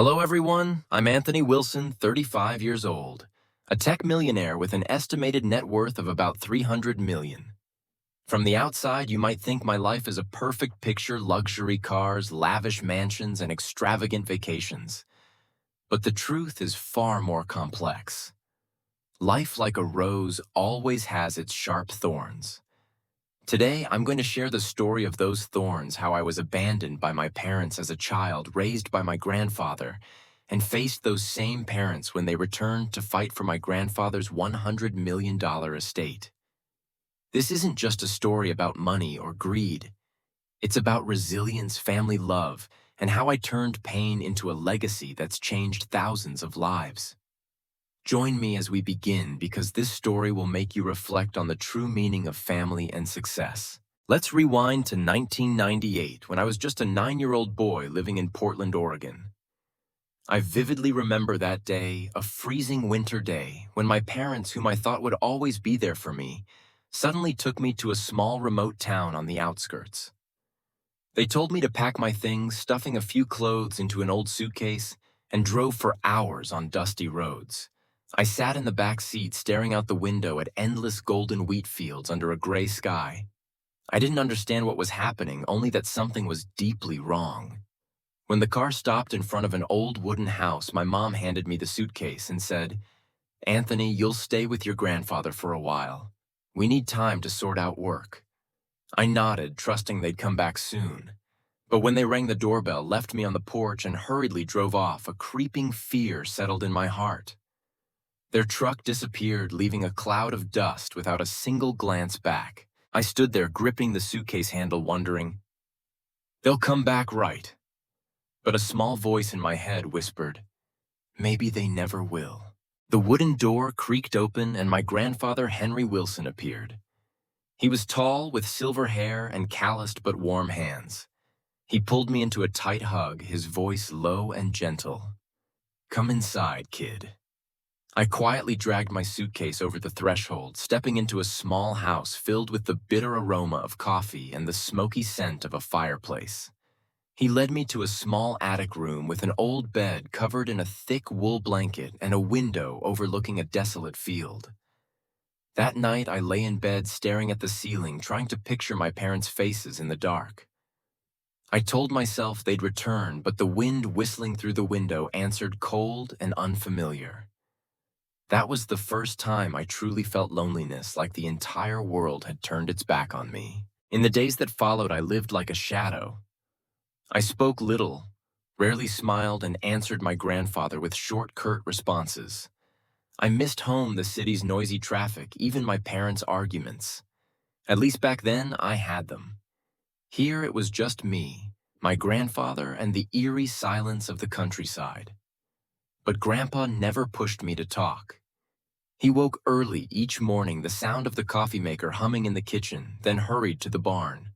Hello everyone, I'm Anthony Wilson, 35 years old, a tech millionaire with an estimated net worth of about 300 million. From the outside, you might think my life is a perfect picture: luxury cars, lavish mansions, and extravagant vacations. But the truth is far more complex. Life, like a rose, always has its sharp thorns. Today, I'm going to share the story of those thorns: how I was abandoned by my parents as a child, raised by my grandfather, and faced those same parents when they returned to fight for my grandfather's $100 million estate. This isn't just a story about money or greed. It's about resilience, family love, and how I turned pain into a legacy that's changed thousands of lives. Join me as we begin, because this story will make you reflect on the true meaning of family and success. Let's rewind to 1998, when I was just a 9-year-old boy living in Portland, Oregon. I vividly remember that day, a freezing winter day, when my parents, whom I thought would always be there for me, suddenly took me to a small remote town on the outskirts. They told me to pack my things, stuffing a few clothes into an old suitcase, and drove for hours on dusty roads. I sat in the back seat, staring out the window at endless golden wheat fields under a gray sky. I didn't understand what was happening, only that something was deeply wrong. When the car stopped in front of an old wooden house, my mom handed me the suitcase and said, "Anthony, you'll stay with your grandfather for a while. We need time to sort out work." I nodded, trusting they'd come back soon. But when they rang the doorbell, left me on the porch, and hurriedly drove off, a creeping fear settled in my heart. Their truck disappeared, leaving a cloud of dust without a single glance back. I stood there, gripping the suitcase handle, wondering, "They'll come back, right?" But a small voice in my head whispered, "Maybe they never will." The wooden door creaked open, and my grandfather, Henry Wilson, appeared. He was tall, with silver hair and calloused but warm hands. He pulled me into a tight hug, his voice low and gentle. "Come inside, kid." I quietly dragged my suitcase over the threshold, stepping into a small house filled with the bitter aroma of coffee and the smoky scent of a fireplace. He led me to a small attic room with an old bed covered in a thick wool blanket and a window overlooking a desolate field. That night, I lay in bed staring at the ceiling, trying to picture my parents' faces in the dark. I told myself they'd return, but the wind whistling through the window answered cold and unfamiliar. That was the first time I truly felt loneliness, like the entire world had turned its back on me. In the days that followed, I lived like a shadow. I spoke little, rarely smiled, and answered my grandfather with short, curt responses. I missed home, the city's noisy traffic, even my parents' arguments. At least back then, I had them. Here it was just me, my grandfather, and the eerie silence of the countryside. But Grandpa never pushed me to talk. He woke early each morning, the sound of the coffee maker humming in the kitchen, then hurried to the barn.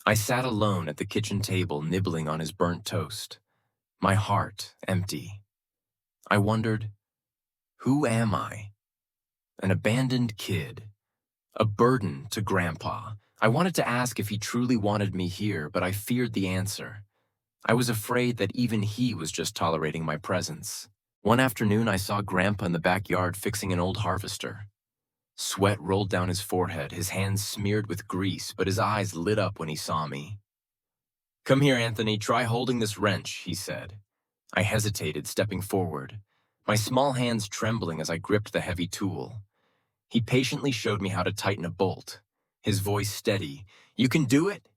I sat alone at the kitchen table, nibbling on his burnt toast, my heart empty. I wondered, who am I? An abandoned kid, a burden to Grandpa. I wanted to ask if he truly wanted me here, but I feared the answer. I was afraid that even he was just tolerating my presence. One afternoon, I saw Grandpa in the backyard fixing an old harvester. Sweat rolled down his forehead, his hands smeared with grease, but his eyes lit up when he saw me. "Come here, Anthony, try holding this wrench," he said. I hesitated, stepping forward, my small hands trembling as I gripped the heavy tool. He patiently showed me how to tighten a bolt, his voice steady. "You can do it.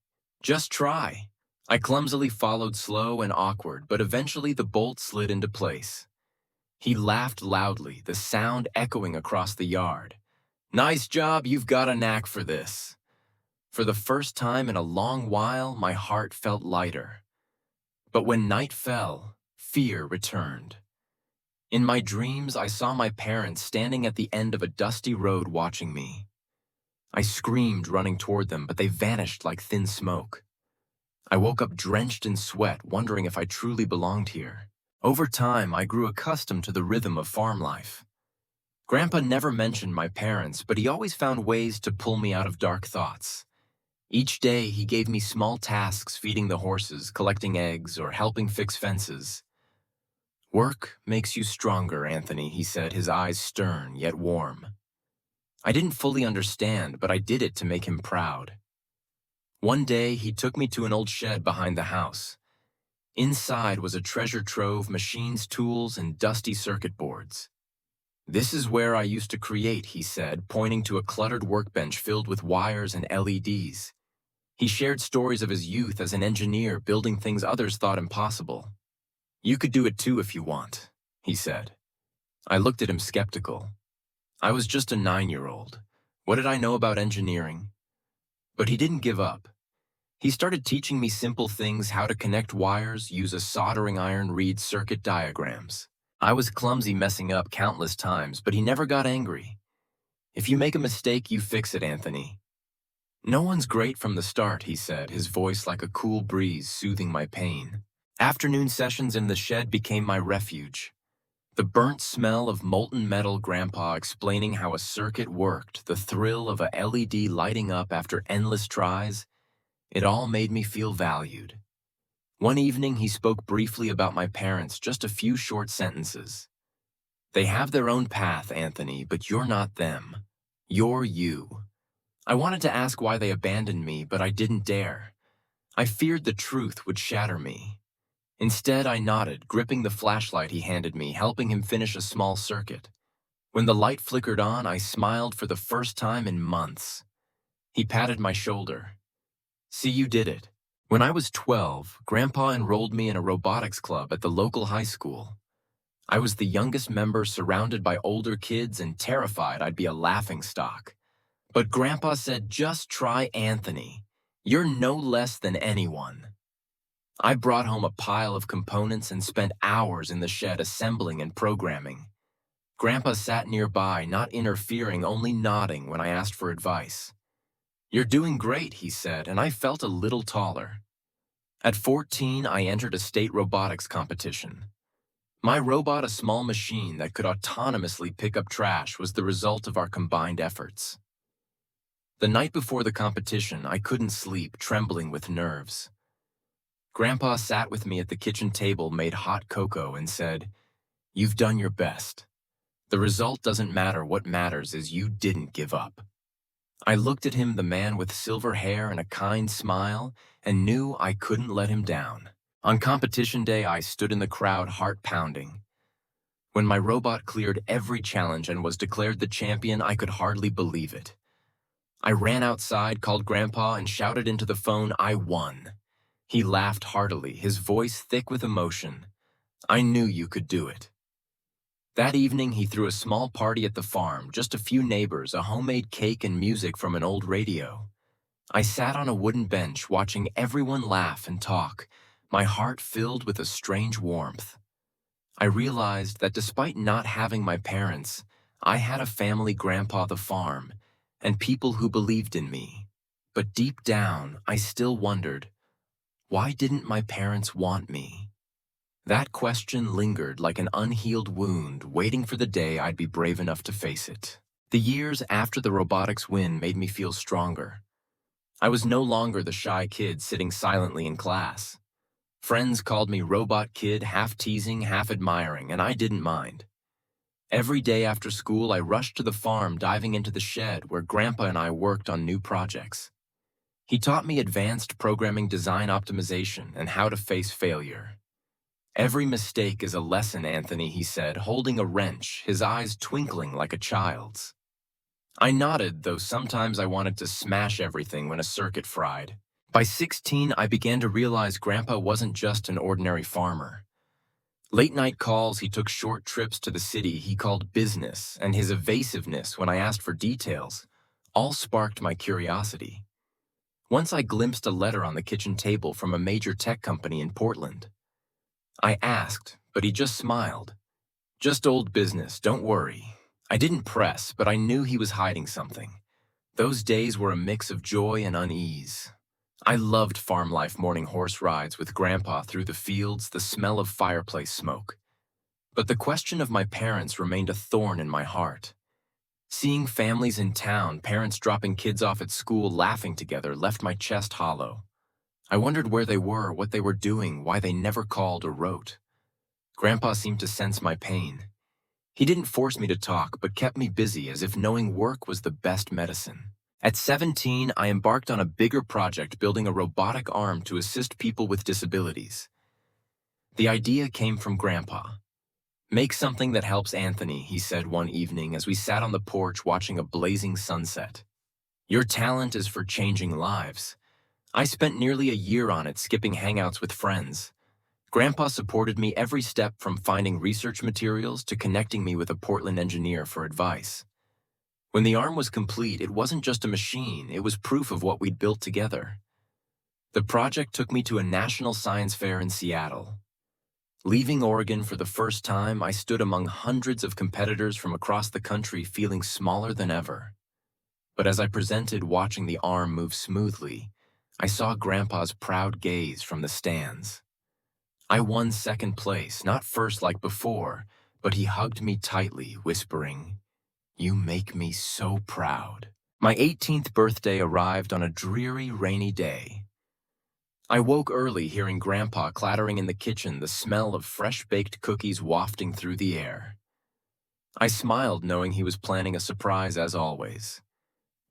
Just try." I clumsily followed, slow and awkward, but eventually the bolt slid into place. He laughed loudly, the sound echoing across the yard. "Nice job, you've got a knack for this." For the first time in a long while, my heart felt lighter. But when night fell, fear returned. In my dreams, I saw my parents standing at the end of a dusty road watching me. I screamed, running toward them, but they vanished like thin smoke. I woke up drenched in sweat, wondering if I truly belonged here. Over time, I grew accustomed to the rhythm of farm life. Grandpa never mentioned my parents, but he always found ways to pull me out of dark thoughts. Each day, he gave me small tasks: feeding the horses, collecting eggs, or helping fix fences. Work makes you stronger, Anthony, he said, his eyes stern yet warm. I didn't fully understand, but I did it to make him proud. One day, he took me to an old shed behind the house. Inside was a treasure trove, machines, tools, and dusty circuit boards. This is where I used to create, he said, pointing to a cluttered workbench filled with wires and LEDs. He shared stories of his youth as an engineer building things others thought impossible. You could do it too if you want, he said. I looked at him skeptical. I was just a 9-year-old. What did I know about engineering? But he didn't give up. He started teaching me simple things: how to connect wires, use a soldering iron, read circuit diagrams. I was clumsy, messing up countless times, but he never got angry. If you make a mistake, you fix it, Anthony. No one's great from the start, he said, his voice like a cool breeze soothing my pain. Afternoon sessions in the shed became my refuge. The burnt smell of molten metal, Grandpa explaining how a circuit worked, the thrill of a LED lighting up after endless tries, it all made me feel valued. One evening, he spoke briefly about my parents, just a few short sentences. They have their own path, Anthony, but you're not them. You're you. I wanted to ask why they abandoned me, but I didn't dare. I feared the truth would shatter me. Instead, I nodded, gripping the flashlight he handed me, helping him finish a small circuit. When the light flickered on, I smiled for the first time in months. He patted my shoulder. See, you did it. When I was 12, Grandpa enrolled me in a robotics club at the local high school. I was the youngest member, surrounded by older kids and terrified I'd be a laughingstock. But Grandpa said, just try Anthony. You're no less than anyone. I brought home a pile of components and spent hours in the shed assembling and programming. Grandpa sat nearby, not interfering, only nodding when I asked for advice. You're doing great, he said, and I felt a little taller. At 14, I entered a state robotics competition. My robot, a small machine that could autonomously pick up trash, was the result of our combined efforts. The night before the competition, I couldn't sleep, trembling with nerves. Grandpa sat with me at the kitchen table, made hot cocoa, and said, "You've done your best. The result doesn't matter. What matters is you didn't give up." I looked at him, the man with silver hair and a kind smile, and knew I couldn't let him down. On competition day, I stood in the crowd, heart pounding. When my robot cleared every challenge and was declared the champion, I could hardly believe it. I ran outside, called Grandpa, and shouted into the phone, "I won." He laughed heartily, his voice thick with emotion. "I knew you could do it." That evening, he threw a small party at the farm, just a few neighbors, a homemade cake, and music from an old radio. I sat on a wooden bench, watching everyone laugh and talk, my heart filled with a strange warmth. I realized that despite not having my parents, I had a family, Grandpa, the farm, and people who believed in me. But deep down, I still wondered, why didn't my parents want me? That question lingered like an unhealed wound, waiting for the day I'd be brave enough to face it. The years after the robotics win made me feel stronger. I was no longer the shy kid sitting silently in class. Friends called me Robot Kid, half teasing, half admiring, and I didn't mind. Every day after school, I rushed to the farm, diving into the shed where Grandpa and I worked on new projects. He taught me advanced programming, design optimization, and how to face failure. "Every mistake is a lesson, Anthony," he said, holding a wrench, his eyes twinkling like a child's. I nodded, though sometimes I wanted to smash everything when a circuit fried. By 16, I began to realize Grandpa wasn't just an ordinary farmer. Late-night calls, he took short trips to the city he called business, and his evasiveness when I asked for details all sparked my curiosity. Once I glimpsed a letter on the kitchen table from a major tech company in Portland. I asked, but he just smiled. "Just old business, don't worry." I didn't press, but I knew he was hiding something. Those days were a mix of joy and unease. I loved farm life, morning horse rides with Grandpa through the fields, the smell of fireplace smoke. But the question of my parents remained a thorn in my heart. Seeing families in town, parents dropping kids off at school, laughing together, left my chest hollow. I wondered where they were, what they were doing, why they never called or wrote. Grandpa seemed to sense my pain. He didn't force me to talk, but kept me busy as if knowing work was the best medicine. At 17, I embarked on a bigger project building a robotic arm to assist people with disabilities. The idea came from Grandpa. "Make something that helps Anthony," he said one evening as we sat on the porch watching a blazing sunset. "Your talent is for changing lives." I spent nearly a year on it, skipping hangouts with friends. Grandpa supported me every step, from finding research materials to connecting me with a Portland engineer for advice. When the arm was complete, it wasn't just a machine, it was proof of what we'd built together. The project took me to a national science fair in Seattle. Leaving Oregon for the first time, I stood among hundreds of competitors from across the country, feeling smaller than ever. But as I presented, watching the arm move smoothly, I saw Grandpa's proud gaze from the stands. I won second place, not first like before, but he hugged me tightly, whispering, "You make me so proud." My 18th birthday arrived on a dreary, rainy day. I woke early, hearing Grandpa clattering in the kitchen, the smell of fresh-baked cookies wafting through the air. I smiled, knowing he was planning a surprise as always.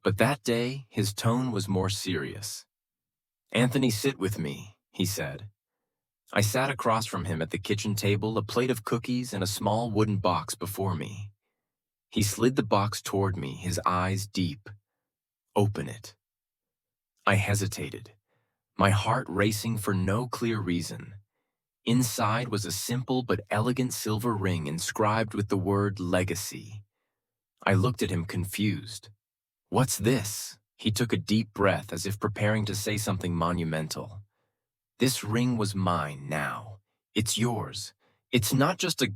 But that day, his tone was more serious. "Anthony, sit with me," he said. I sat across from him at the kitchen table, a plate of cookies and a small wooden box before me. He slid the box toward me, his eyes deep. "Open it." I hesitated, my heart racing for no clear reason. Inside was a simple but elegant silver ring inscribed with the word legacy. I looked at him, confused. "What's this?" He took a deep breath, as if preparing to say something monumental. "This ring was mine now. It's yours. It's not just a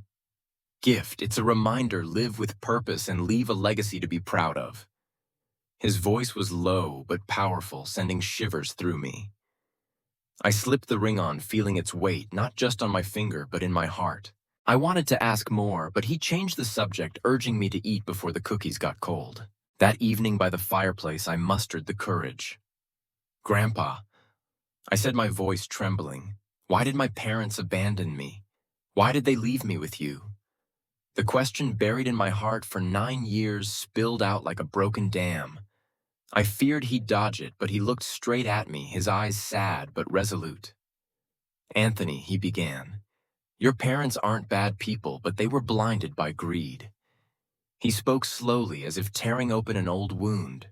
gift, it's a reminder. Live with purpose and leave a legacy to be proud of." His voice was low but powerful, sending shivers through me. I slipped the ring on, feeling its weight, not just on my finger, but in my heart. I wanted to ask more, but he changed the subject, urging me to eat before the cookies got cold. That evening by the fireplace, I mustered the courage. "Grandpa," I said, my voice trembling, "why did my parents abandon me? Why did they leave me with you?" The question, buried in my heart for 9 years, spilled out like a broken dam. I feared he'd dodge it, but he looked straight at me, his eyes sad but resolute. "Anthony," he began, "your parents aren't bad people, but they were blinded by greed." He spoke slowly, as if tearing open an old wound.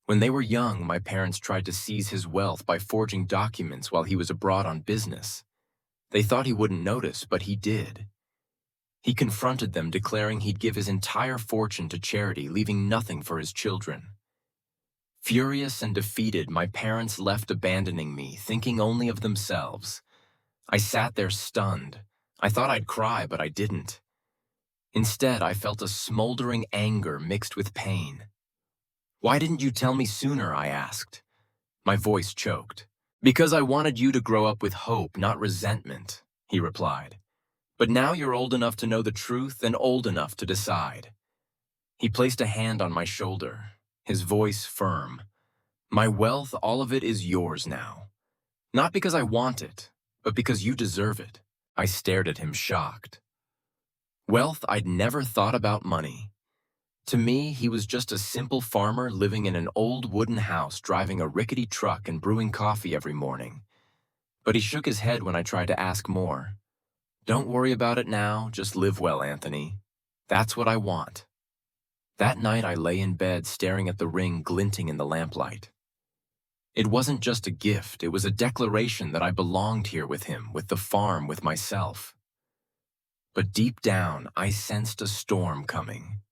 "When they were young, my parents tried to seize his wealth by forging documents while he was abroad on business. They thought he wouldn't notice, but he did. He confronted them, declaring he'd give his entire fortune to charity, leaving nothing for his children. Furious and defeated, my parents left, abandoning me, thinking only of themselves. I sat there stunned. I thought I'd cry, but I didn't. Instead, I felt a smoldering anger mixed with pain. "Why didn't you tell me sooner?" I asked. My voice choked. "Because I wanted you to grow up with hope, not resentment," he replied. "But now you're old enough to know the truth and old enough to decide." He placed a hand on my shoulder, his voice firm. "My wealth, all of it, is yours now. Not because I want it, but because you deserve it." I stared at him, shocked. Wealth? I'd never thought about money. To me, he was just a simple farmer living in an old wooden house, driving a rickety truck and brewing coffee every morning. But he shook his head when I tried to ask more. "Don't worry about it now, just live well, Anthony. That's what I want." That night I lay in bed, staring at the ring glinting in the lamplight. It wasn't just a gift, it was a declaration that I belonged here with him, with the farm, with myself. But deep down, I sensed a storm coming.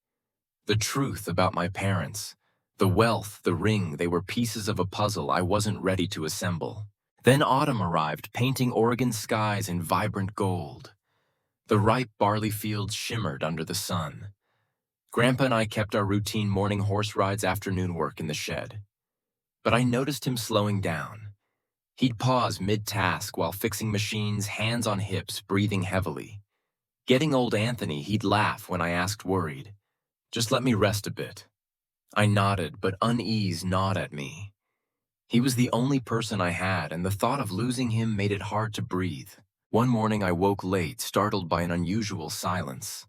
The truth about my parents, the wealth, the ring, they were pieces of a puzzle I wasn't ready to assemble. Then autumn arrived, painting Oregon skies in vibrant gold. The ripe barley fields shimmered under the sun. Grandpa and I kept our routine morning horse rides, afternoon work in the shed. But I noticed him slowing down. He'd pause mid-task while fixing machines, hands on hips, breathing heavily. Getting old Anthony, he'd laugh when I asked, worried, "Just let me rest a bit." I nodded, but unease gnawed at me. He was the only person I had, and the thought of losing him made it hard to breathe. One morning I woke late, startled by an unusual silence.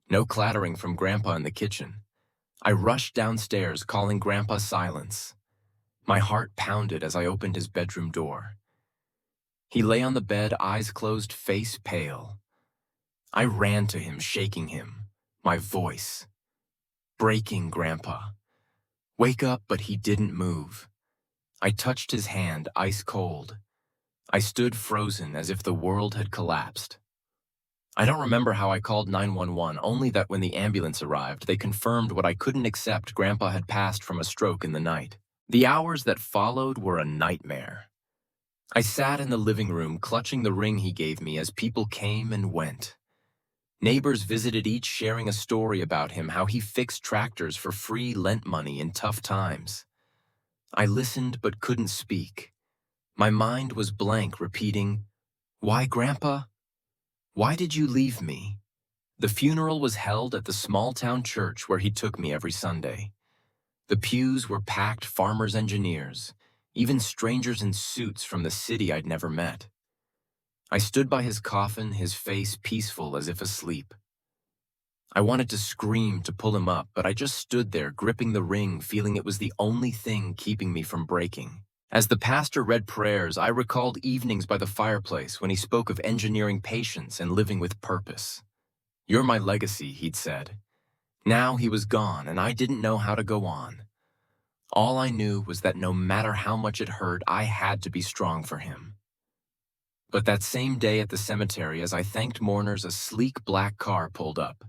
No clattering from Grandpa in the kitchen. I rushed downstairs, calling Grandpa silence. My heart pounded as I opened his bedroom door. He lay on the bed, eyes closed, face pale. I ran to him, shaking him, my voice breaking. Grandpa, wake up, but he didn't move. I touched his hand, ice cold. I stood frozen as if the world had collapsed. I don't remember how I called 911, only that when the ambulance arrived, they confirmed what I couldn't accept: Grandpa had passed from a stroke in the night. The hours that followed were a nightmare. I sat in the living room, clutching the ring he gave me as people came and went. Neighbors visited, each sharing a story about him, how he fixed tractors for free, lent money in tough times. I listened but couldn't speak. My mind was blank, repeating, "Why, Grandpa? Why did you leave me?" The funeral was held at the small-town church where he took me every Sunday. The pews were packed, farmers, engineers, even strangers in suits from the city I'd never met. I stood by his coffin, his face peaceful as if asleep. I wanted to scream, to pull him up, but I just stood there, gripping the ring, feeling it was the only thing keeping me from breaking. As the pastor read prayers, I recalled evenings by the fireplace when he spoke of engineering patience and living with purpose. "You're my legacy," he'd said. Now he was gone, and I didn't know how to go on. All I knew was that no matter how much it hurt, I had to be strong for him. But that same day at the cemetery, as I thanked mourners, a sleek black car pulled up.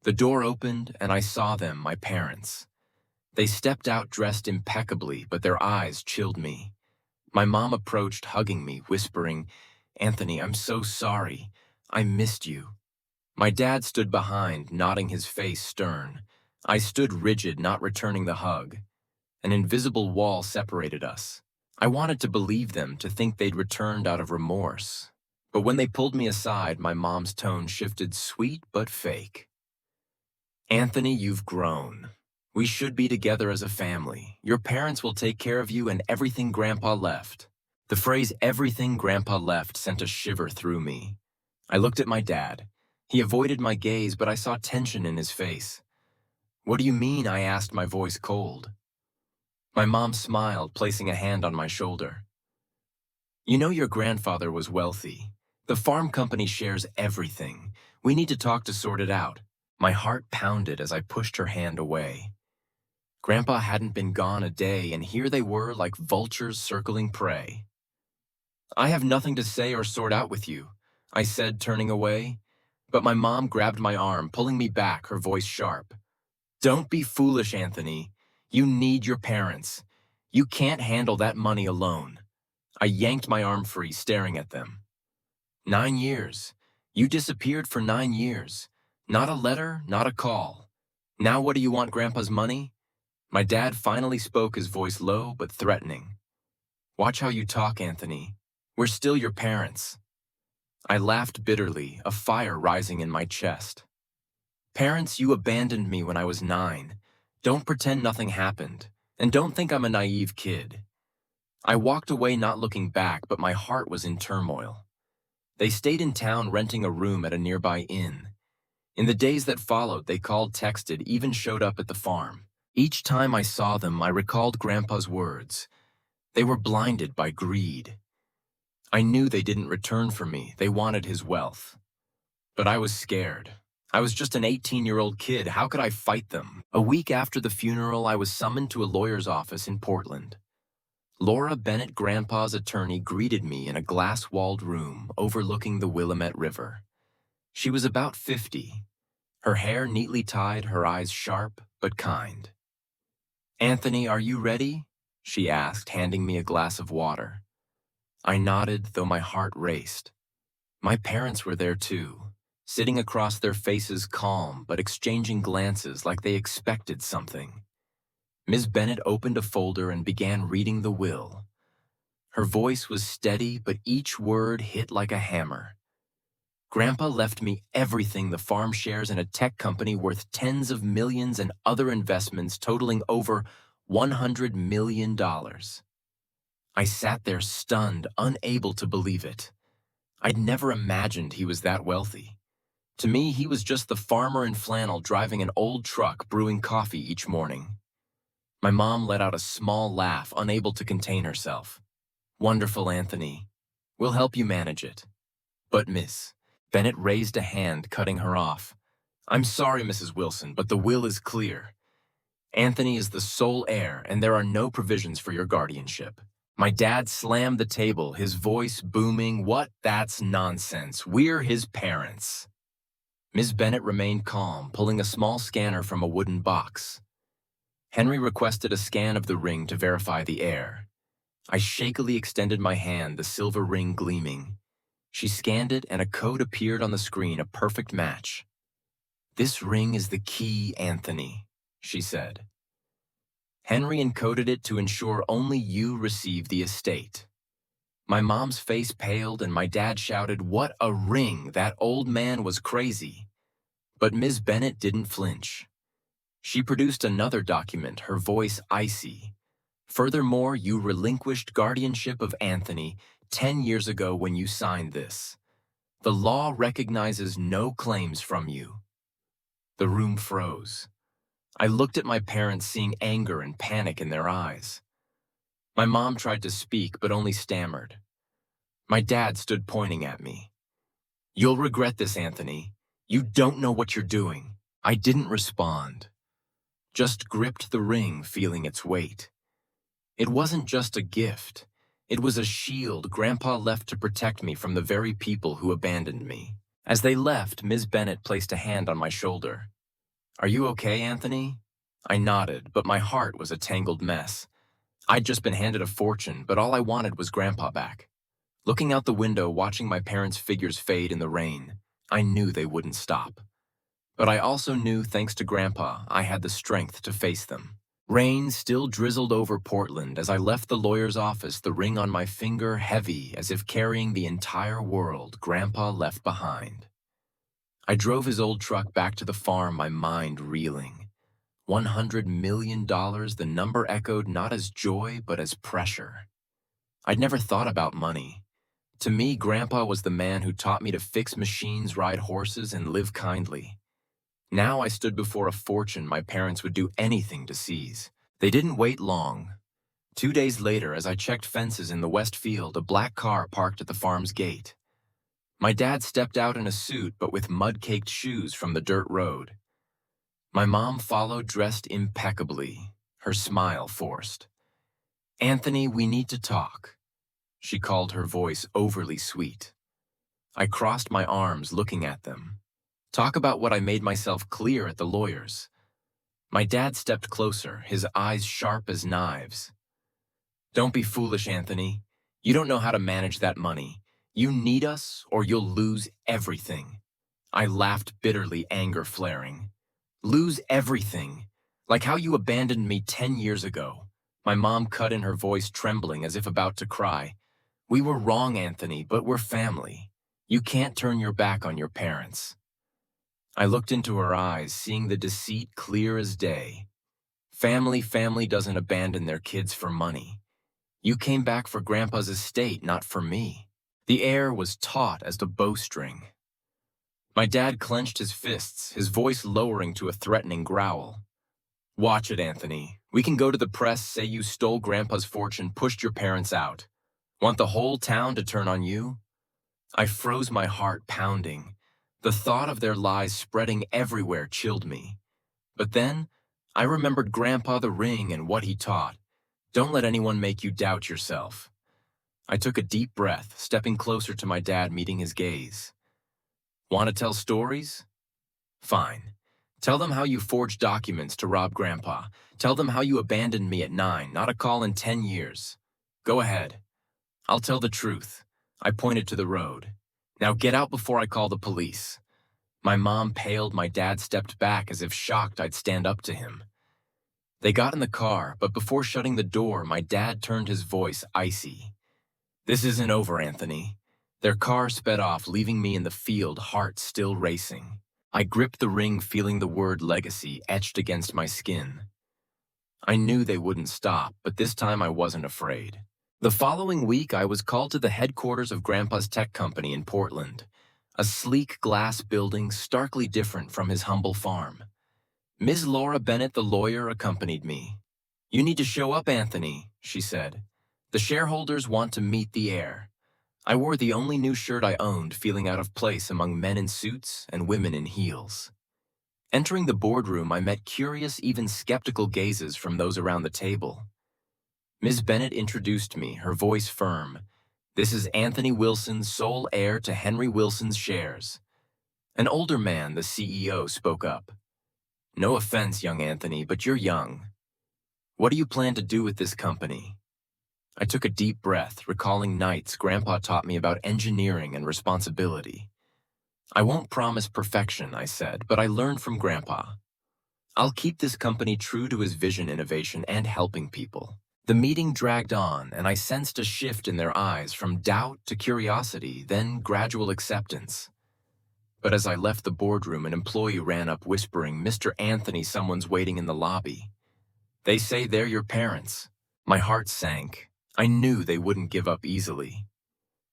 The door opened, and I saw them, my parents. They stepped out dressed impeccably, but their eyes chilled me. My mom approached, hugging me, whispering, "Anthony, I'm so sorry. I missed you." My dad stood behind, nodding, his face stern. I stood rigid, not returning the hug. An invisible wall separated us. I wanted to believe them, to think they'd returned out of remorse. But when they pulled me aside, my mom's tone shifted, sweet but fake. "Anthony, you've grown. We should be together as a family. Your parents will take care of you and everything Grandpa left." The phrase "everything Grandpa left" sent a shiver through me. I looked at my dad. He avoided my gaze, but I saw tension in his face. "What do you mean?" I asked, my voice cold. My mom smiled, placing a hand on my shoulder. "You know, your grandfather was wealthy. The farm company shares everything. We need to talk to sort it out." My heart pounded as I pushed her hand away. Grandpa hadn't been gone a day, and here they were like vultures circling prey. "I have nothing to say or sort out with you," I said, turning away. But my mom grabbed my arm, pulling me back, her voice sharp. "Don't be foolish, Anthony. You need your parents. You can't handle that money alone." I yanked my arm free, staring at them. 9 years. You disappeared for 9 years. Not a letter, not a call. Now what do you want, Grandpa's money? My dad finally spoke, his voice low but threatening. "Watch how you talk, Anthony. We're still your parents." I laughed bitterly, a fire rising in my chest. "Parents, you abandoned me when I was 9. Don't pretend nothing happened. And don't think I'm a naive kid." I walked away, not looking back, but my heart was in turmoil. They stayed in town, renting a room at a nearby inn. In the days that followed, they called, texted, even showed up at the farm. Each time I saw them, I recalled Grandpa's words. They were blinded by greed. I knew they didn't return for me. They wanted his wealth. But I was scared. I was just an 18-year-old kid. How could I fight them? A week after the funeral, I was summoned to a lawyer's office in Portland. Laura Bennett, Grandpa's attorney, greeted me in a glass-walled room overlooking the Willamette River. She was about 50. Her hair neatly tied, her eyes sharp but kind. "Anthony, are you ready?" she asked, handing me a glass of water. I nodded, though my heart raced. My parents were there too, sitting across, their faces calm but exchanging glances like they expected something. Ms. Bennett opened a folder and began reading the will. Her voice was steady, but each word hit like a hammer. "Grandpa left me everything: the farm shares in a tech company worth tens of millions and other investments totaling over $100 million. I sat there stunned, unable to believe it. I'd never imagined he was that wealthy. To me, he was just the farmer in flannel driving an old truck brewing coffee each morning. My mom let out a small laugh, unable to contain herself. Wonderful, Anthony. We'll help you manage it. But Miss Bennett raised a hand, cutting her off. I'm sorry, Mrs. Wilson, but the will is clear. Anthony is the sole heir, and there are no provisions for your guardianship. My dad slammed the table, his voice booming, What? That's nonsense. We're his parents. Ms. Bennett remained calm, pulling a small scanner from a wooden box. Henry requested a scan of the ring to verify the heir. I shakily extended my hand, the silver ring gleaming. She scanned it, and a code appeared on the screen, a perfect match. This ring is the key, Anthony, she said. Henry encoded it to ensure only you receive the estate. My mom's face paled, and my dad shouted, What a ring! That old man was crazy. But Ms. Bennett didn't flinch. She produced another document, her voice icy. Furthermore, you relinquished guardianship of Anthony 10 years ago when you signed this. The law recognizes no claims from you. The room froze. I looked at my parents, seeing anger and panic in their eyes. My mom tried to speak, but only stammered. My dad stood pointing at me. You'll regret this, Anthony. You don't know what you're doing. I didn't respond. Just gripped the ring, feeling its weight. It wasn't just a gift. It was a shield Grandpa left to protect me from the very people who abandoned me. As they left, Ms. Bennett placed a hand on my shoulder. Are you okay, Anthony? I nodded, but my heart was a tangled mess. I'd just been handed a fortune, but all I wanted was Grandpa back. Looking out the window, watching my parents' figures fade in the rain, I knew they wouldn't stop. But I also knew, thanks to Grandpa, I had the strength to face them. Rain still drizzled over Portland as I left the lawyer's office, the ring on my finger heavy as if carrying the entire world Grandpa left behind. I drove his old truck back to the farm, my mind reeling. $100 million, the number echoed not as joy but as pressure. I'd never thought about money. To me, Grandpa was the man who taught me to fix machines, ride horses, and live kindly. Now I stood before a fortune my parents would do anything to seize. They didn't wait long. 2 days later, as I checked fences in the west field, a black car parked at the farm's gate. My dad stepped out in a suit, but with mud-caked shoes from the dirt road. My mom followed, dressed impeccably, her smile forced. Anthony, we need to talk. She called, her voice overly sweet. I crossed my arms, looking at them. Talk about what I made myself clear at the lawyer's. My dad stepped closer, his eyes sharp as knives. Don't be foolish, Anthony. You don't know how to manage that money. You need us, or you'll lose everything. I laughed bitterly, anger flaring. Lose everything? Like how you abandoned me 10 years ago. My mom cut in, her voice trembling as if about to cry. We were wrong, Anthony, but we're family. You can't turn your back on your parents. I looked into her eyes, seeing the deceit clear as day. Family doesn't abandon their kids for money. You came back for Grandpa's estate, not for me. The air was taut as the bowstring. My dad clenched his fists, his voice lowering to a threatening growl. Watch it, Anthony. We can go to the press, say you stole Grandpa's fortune, pushed your parents out. Want the whole town to turn on you? I froze, my heart pounding. The thought of their lies spreading everywhere chilled me. But then, I remembered Grandpa, the ring, and what he taught. Don't let anyone make you doubt yourself. I took a deep breath, stepping closer to my dad, meeting his gaze. Want to tell stories? Fine. Tell them how you forged documents to rob Grandpa. Tell them how you abandoned me at 9, not a call in 10 years. Go ahead. I'll tell the truth. I pointed to the road. Now get out before I call the police. My mom paled, my dad stepped back as if shocked I'd stand up to him. They got in the car, but before shutting the door, my dad turned, his voice icy. This isn't over, Anthony. Their car sped off, leaving me in the field, heart still racing. I gripped the ring, feeling the word legacy etched against my skin. I knew they wouldn't stop, but this time I wasn't afraid. The following week, I was called to the headquarters of Grandpa's tech company in Portland, a sleek glass building starkly different from his humble farm. Ms. Laura Bennett, the lawyer, accompanied me. "You need to show up, Anthony," she said. "The shareholders want to meet the heir." I wore the only new shirt I owned, feeling out of place among men in suits and women in heels. Entering the boardroom, I met curious, even skeptical gazes from those around the table. Ms. Bennett introduced me, her voice firm. "This is Anthony Wilson, sole heir to Henry Wilson's shares." An older man, the CEO, spoke up. "No offense, young Anthony, but you're young. What do you plan to do with this company?" I took a deep breath, recalling nights Grandpa taught me about engineering and responsibility. "I won't promise perfection," I said, "but I learned from Grandpa. I'll keep this company true to his vision, innovation, and helping people." The meeting dragged on, and I sensed a shift in their eyes from doubt to curiosity, then gradual acceptance. But as I left the boardroom, an employee ran up whispering, "Mr. Anthony, someone's waiting in the lobby. They say they're your parents." My heart sank. I knew they wouldn't give up easily.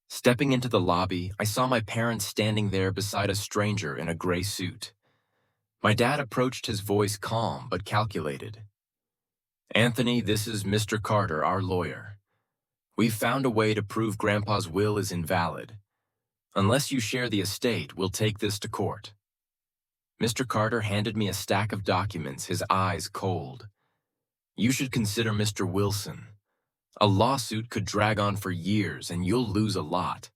Stepping into the lobby, I saw my parents standing there beside a stranger in a gray suit. My dad approached, his voice calm but calculated. "Anthony, this is Mr. Carter, our lawyer. We've found a way to prove Grandpa's will is invalid. Unless you share the estate, we'll take this to court." Mr. Carter handed me a stack of documents, his eyes cold. "You should consider Mr. Wilson. A lawsuit could drag on for years and you'll lose a lot."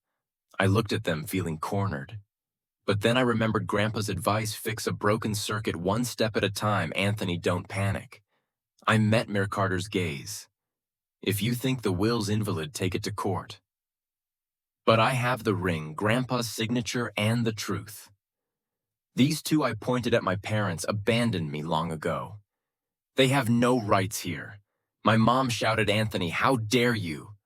I looked at them, feeling cornered. But then I remembered Grandpa's advice: fix a broken circuit one step at a time. "Anthony, don't panic." I met Mayor Carter's gaze. "If you think the will's invalid, take it to court." "But I have the ring, Grandpa's signature, and the truth. These two," I pointed at my parents, "abandoned me long ago. They have no rights here." My mom shouted, "Anthony, how dare you?"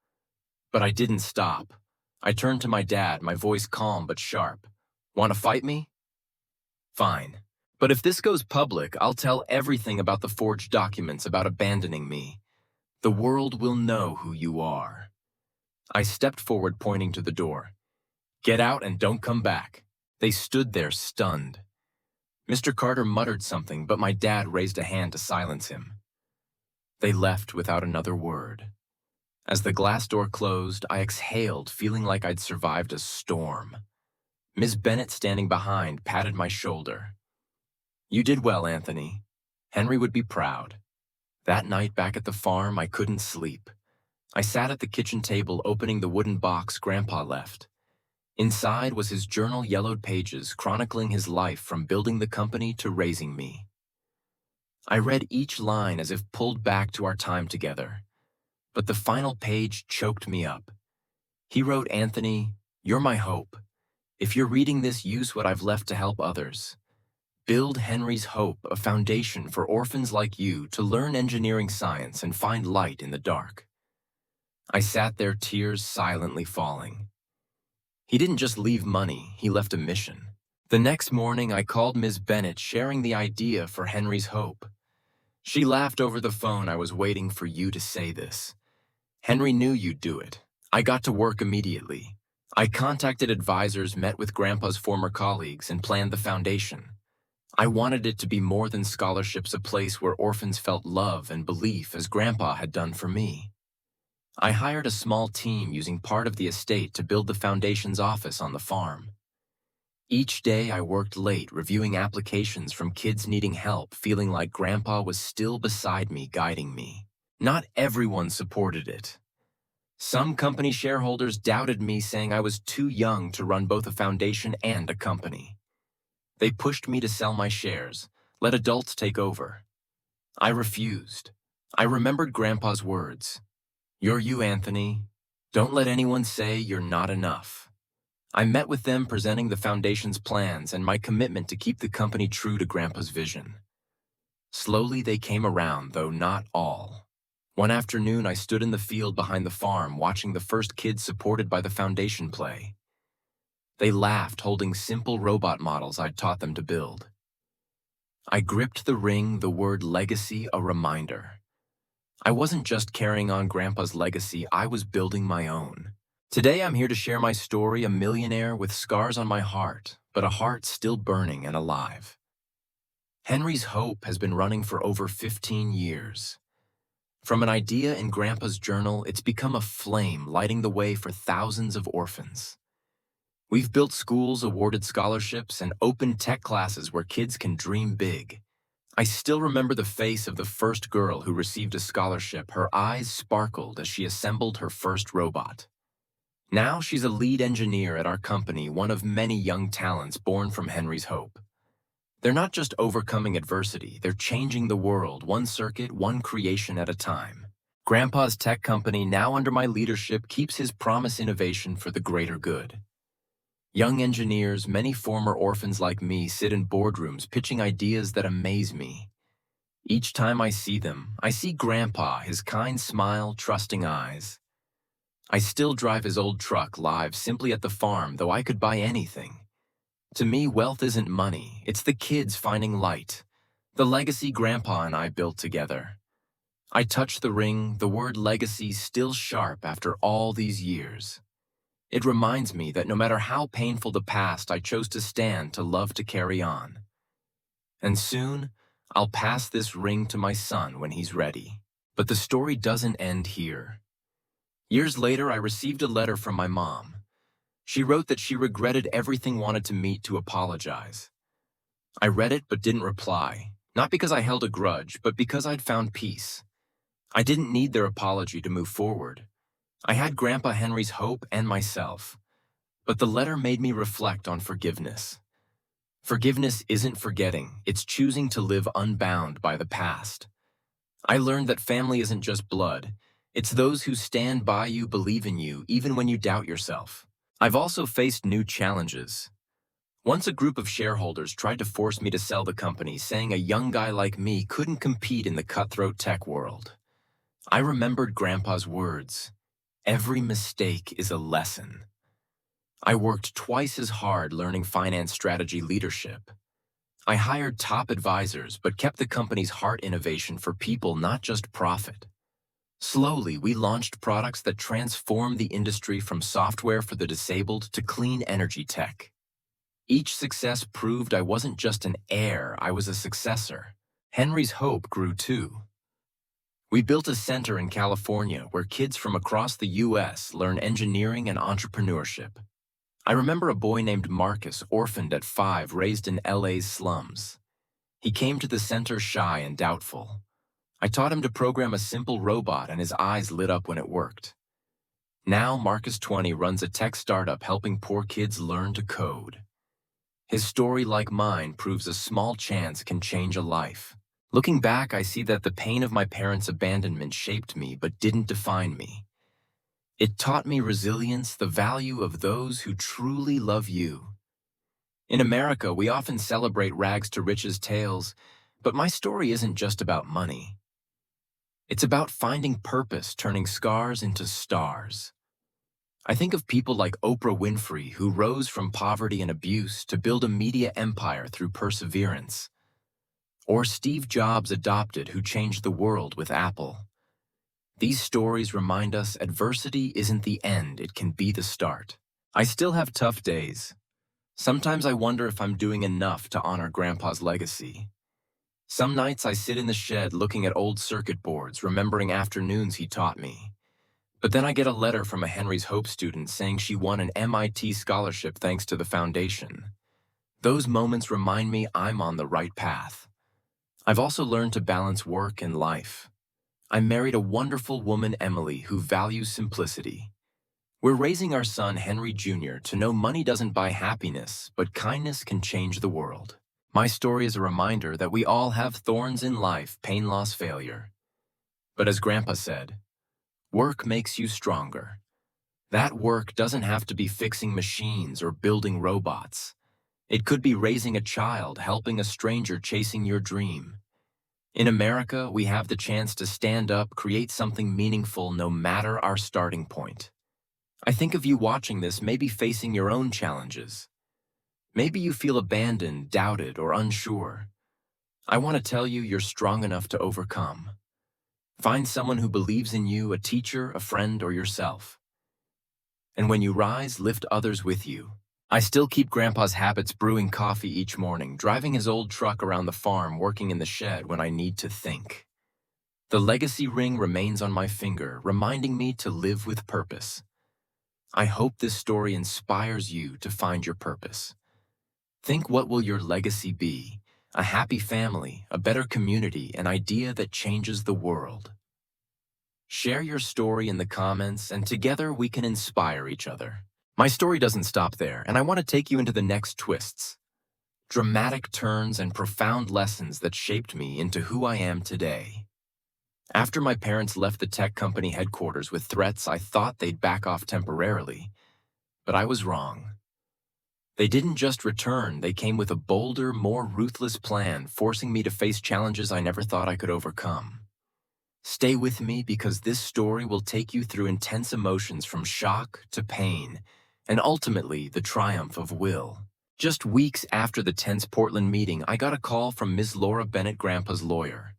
But I didn't stop. I turned to my dad, my voice calm but sharp. "Want to fight me? Fine. But if this goes public, I'll tell everything about the forged documents, about abandoning me. The world will know who you are." I stepped forward, pointing to the door. "Get out and don't come back." They stood there, stunned. Mr. Carter muttered something, but my dad raised a hand to silence him. They left without another word. As the glass door closed, I exhaled, feeling like I'd survived a storm. Ms. Bennett, standing behind, patted my shoulder. "You did well, Anthony. Henry would be proud." That night back at the farm, I couldn't sleep. I sat at the kitchen table, opening the wooden box Grandpa left. Inside was his journal, yellowed pages chronicling his life from building the company to raising me. I read each line as if pulled back to our time together. But the final page choked me up. He wrote, "Anthony, you're my hope. If you're reading this, use what I've left to help others. Build Henry's hope, a foundation for orphans like you to learn engineering science and find light in the dark." I sat there, tears silently falling. He didn't just leave money, he left a mission. The next morning, I called Ms. Bennett, sharing the idea for Henry's hope. She laughed over the phone. "I was waiting for you to say this. Henry knew you'd do it." I got to work immediately. I contacted advisors, met with Grandpa's former colleagues, and planned the foundation. I wanted it to be more than scholarships, a place where orphans felt love and belief, as Grandpa had done for me. I hired a small team, using part of the estate to build the foundation's office on the farm. Each day I worked late, reviewing applications from kids needing help, feeling like Grandpa was still beside me, guiding me. Not everyone supported it. Some company shareholders doubted me, saying I was too young to run both a foundation and a company. They pushed me to sell my shares, let adults take over. I refused. I remembered Grandpa's words. "You're you, Anthony. Don't let anyone say you're not enough." I met with them, presenting the foundation's plans and my commitment to keep the company true to Grandpa's vision. Slowly they came around, though not all. One afternoon, I stood in the field behind the farm, watching the first kids supported by the foundation play. They laughed, holding simple robot models I'd taught them to build. I gripped the ring, the word legacy a reminder. I wasn't just carrying on Grandpa's legacy, I was building my own. Today I'm here to share my story, a millionaire with scars on my heart, but a heart still burning and alive. Henry's Hope has been running for over 15 years. From an idea in Grandpa's journal, it's become a flame lighting the way for thousands of orphans. We've built schools, awarded scholarships, and opened tech classes where kids can dream big. I still remember the face of the first girl who received a scholarship. Her eyes sparkled as she assembled her first robot. Now she's a lead engineer at our company, one of many young talents born from Henry's Hope. They're not just overcoming adversity, they're changing the world, one circuit, one creation at a time. Grandpa's tech company, now under my leadership, keeps his promise innovation for the greater good. Young engineers, many former orphans like me, sit in boardrooms pitching ideas that amaze me. Each time I see them, I see Grandpa, his kind smile, trusting eyes. I still drive his old truck live simply at the farm, though I could buy anything. To me, wealth isn't money, it's the kids finding light, the legacy Grandpa and I built together. I touch the ring, the word legacy still sharp after all these years. It reminds me that no matter how painful the past, I chose to stand, to love, to carry on. And soon, I'll pass this ring to my son when he's ready. But the story doesn't end here. Years later, I received a letter from my mom. She wrote that she regretted everything, wanted to meet to apologize. I read it but didn't reply, not because I held a grudge, but because I'd found peace. I didn't need their apology to move forward. I had Grandpa Henry's hope and myself. But the letter made me reflect on forgiveness. Forgiveness isn't forgetting, it's choosing to live unbound by the past. I learned that family isn't just blood, it's those who stand by you, believe in you, even when you doubt yourself. I've also faced new challenges. Once a group of shareholders tried to force me to sell the company, saying a young guy like me couldn't compete in the cutthroat tech world. I remembered Grandpa's words, "Every mistake is a lesson." I worked twice as hard learning finance strategy leadership. I hired top advisors but kept the company's heart, innovation for people, not just profit. Slowly, we launched products that transformed the industry, from software for the disabled to clean energy tech. Each success proved I wasn't just an heir, I was a successor. Henry's Hope grew too. We built a center in California where kids from across the U.S. learn engineering and entrepreneurship. I remember a boy named Marcus, orphaned at 5, raised in LA's slums. He came to the center shy and doubtful. I taught him to program a simple robot and his eyes lit up when it worked. Now Marcus, 20, runs a tech startup helping poor kids learn to code. His story, like mine, proves a small chance can change a life. Looking back, I see that the pain of my parents' abandonment shaped me but didn't define me. It taught me resilience, the value of those who truly love you. In America, we often celebrate rags to riches tales, but my story isn't just about money. It's about finding purpose, turning scars into stars. I think of people like Oprah Winfrey, who rose from poverty and abuse to build a media empire through perseverance. Or Steve Jobs, adopted, who changed the world with Apple. These stories remind us adversity isn't the end, it can be the start. I still have tough days. Sometimes I wonder if I'm doing enough to honor Grandpa's legacy. Some nights I sit in the shed looking at old circuit boards, remembering afternoons he taught me. But then I get a letter from a Henry's Hope student saying she won an MIT scholarship thanks to the foundation. Those moments remind me I'm on the right path. I've also learned to balance work and life. I married a wonderful woman, Emily, who values simplicity. We're raising our son, Henry Jr., to know money doesn't buy happiness, but kindness can change the world. My story is a reminder that we all have thorns in life, pain, loss, failure. But as Grandpa said, work makes you stronger. That work doesn't have to be fixing machines or building robots. It could be raising a child, helping a stranger, chasing your dream. In America, we have the chance to stand up, create something meaningful, no matter our starting point. I think of you watching this, maybe facing your own challenges. Maybe you feel abandoned, doubted, or unsure. I want to tell you, you're strong enough to overcome. Find someone who believes in you, a teacher, a friend, or yourself. And when you rise, lift others with you. I still keep Grandpa's habits, brewing coffee each morning, driving his old truck around the farm, working in the shed when I need to think. The legacy ring remains on my finger, reminding me to live with purpose. I hope this story inspires you to find your purpose. Think, what will your legacy be? A happy family, a better community, an idea that changes the world. Share your story in the comments, and together we can inspire each other. My story doesn't stop there, and I want to take you into the next twists, dramatic turns, and profound lessons that shaped me into who I am today. After my parents left the tech company headquarters with threats, I thought they'd back off temporarily, but I was wrong. They didn't just return, they came with a bolder, more ruthless plan, forcing me to face challenges I never thought I could overcome. Stay with me, because this story will take you through intense emotions, from shock to pain, and ultimately the triumph of will. Just weeks after the tense Portland meeting, I got a call from Ms. Laura Bennett, Grandpa's lawyer.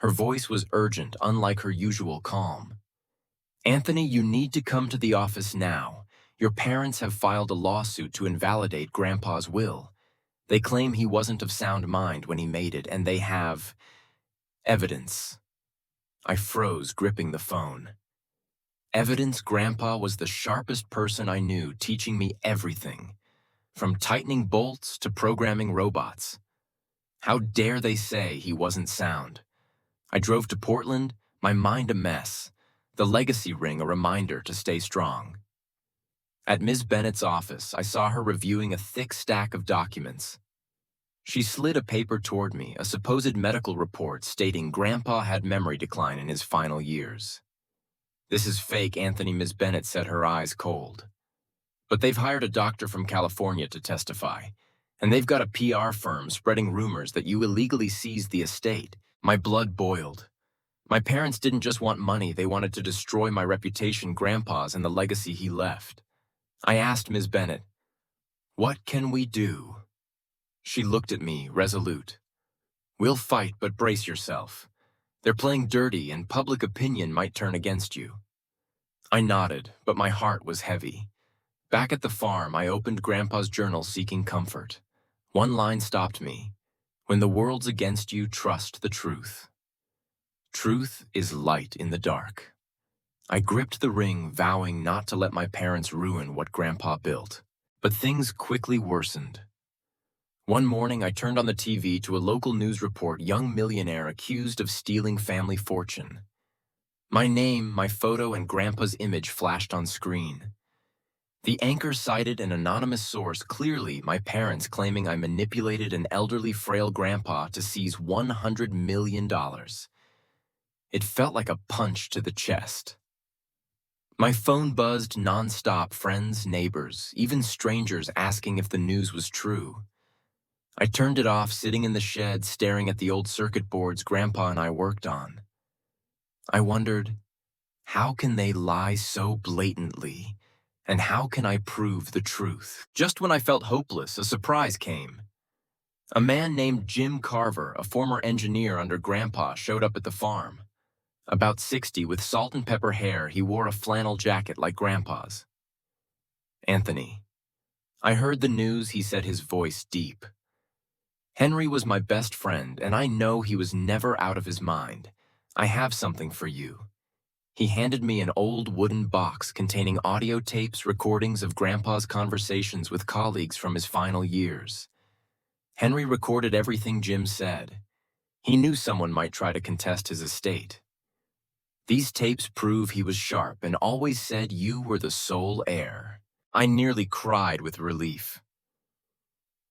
Her voice was urgent, unlike her usual calm. "Anthony, you need to come to the office now. Your parents have filed a lawsuit to invalidate Grandpa's will. They claim he wasn't of sound mind when he made it, and they have evidence." I froze, gripping the phone. Evidence? Grandpa was the sharpest person I knew, teaching me everything, from tightening bolts to programming robots. How dare they say he wasn't sound? I drove to Portland, my mind a mess, the legacy ring a reminder to stay strong. At Ms. Bennett's office, I saw her reviewing a thick stack of documents. She slid a paper toward me, a supposed medical report stating Grandpa had memory decline in his final years. "This is fake, Anthony," Ms. Bennett said, her eyes cold. "But they've hired a doctor from California to testify, and they've got a PR firm spreading rumors that you illegally seized the estate." My blood boiled. My parents didn't just want money, they wanted to destroy my reputation, Grandpa's, and the legacy he left. I asked Ms. Bennett, "What can we do?" She looked at me, resolute. "We'll fight, but brace yourself. They're playing dirty, and public opinion might turn against you." I nodded, but my heart was heavy. Back at the farm, I opened Grandpa's journal, seeking comfort. One line stopped me. "When the world's against you, trust the truth. Truth is light in the dark." I gripped the ring, vowing not to let my parents ruin what Grandpa built. But things quickly worsened. One morning, I turned on the TV to a local news report: young millionaire accused of stealing family fortune. My name, my photo, and Grandpa's image flashed on screen. The anchor cited an anonymous source, clearly my parents, claiming I manipulated an elderly, frail Grandpa to seize $100 million. It felt like a punch to the chest. My phone buzzed nonstop, friends, neighbors, even strangers asking if the news was true. I turned it off, sitting in the shed, staring at the old circuit boards Grandpa and I worked on. I wondered, how can they lie so blatantly? And how can I prove the truth? Just when I felt hopeless, a surprise came. A man named Jim Carver, a former engineer under Grandpa, showed up at the farm. About 60, with salt and pepper hair, he wore a flannel jacket like Grandpa's. "Anthony." I heard the news, he said, his voice deep. "Henry was my best friend, and I know he was never out of his mind. I have something for you." He handed me an old wooden box containing audio tapes, recordings of Grandpa's conversations with colleagues from his final years. Henry recorded everything Jim said. He knew someone might try to contest his estate. "These tapes prove he was sharp and always said you were the sole heir." I nearly cried with relief.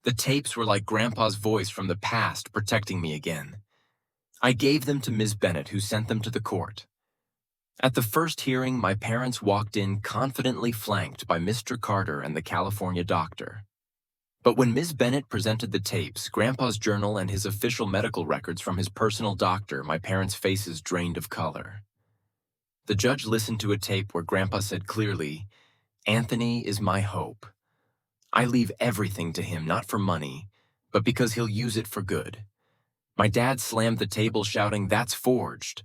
The tapes were like Grandpa's voice from the past, protecting me again. I gave them to Ms. Bennett, who sent them to the court. At the first hearing, my parents walked in confidently, flanked by Mr. Carter and the California doctor. But when Ms. Bennett presented the tapes, Grandpa's journal, and his official medical records from his personal doctor, my parents' faces drained of color. The judge listened to a tape where Grandpa said clearly, "Anthony is my hope. I leave everything to him, not for money, but because he'll use it for good." My dad slammed the table, shouting, "That's forged."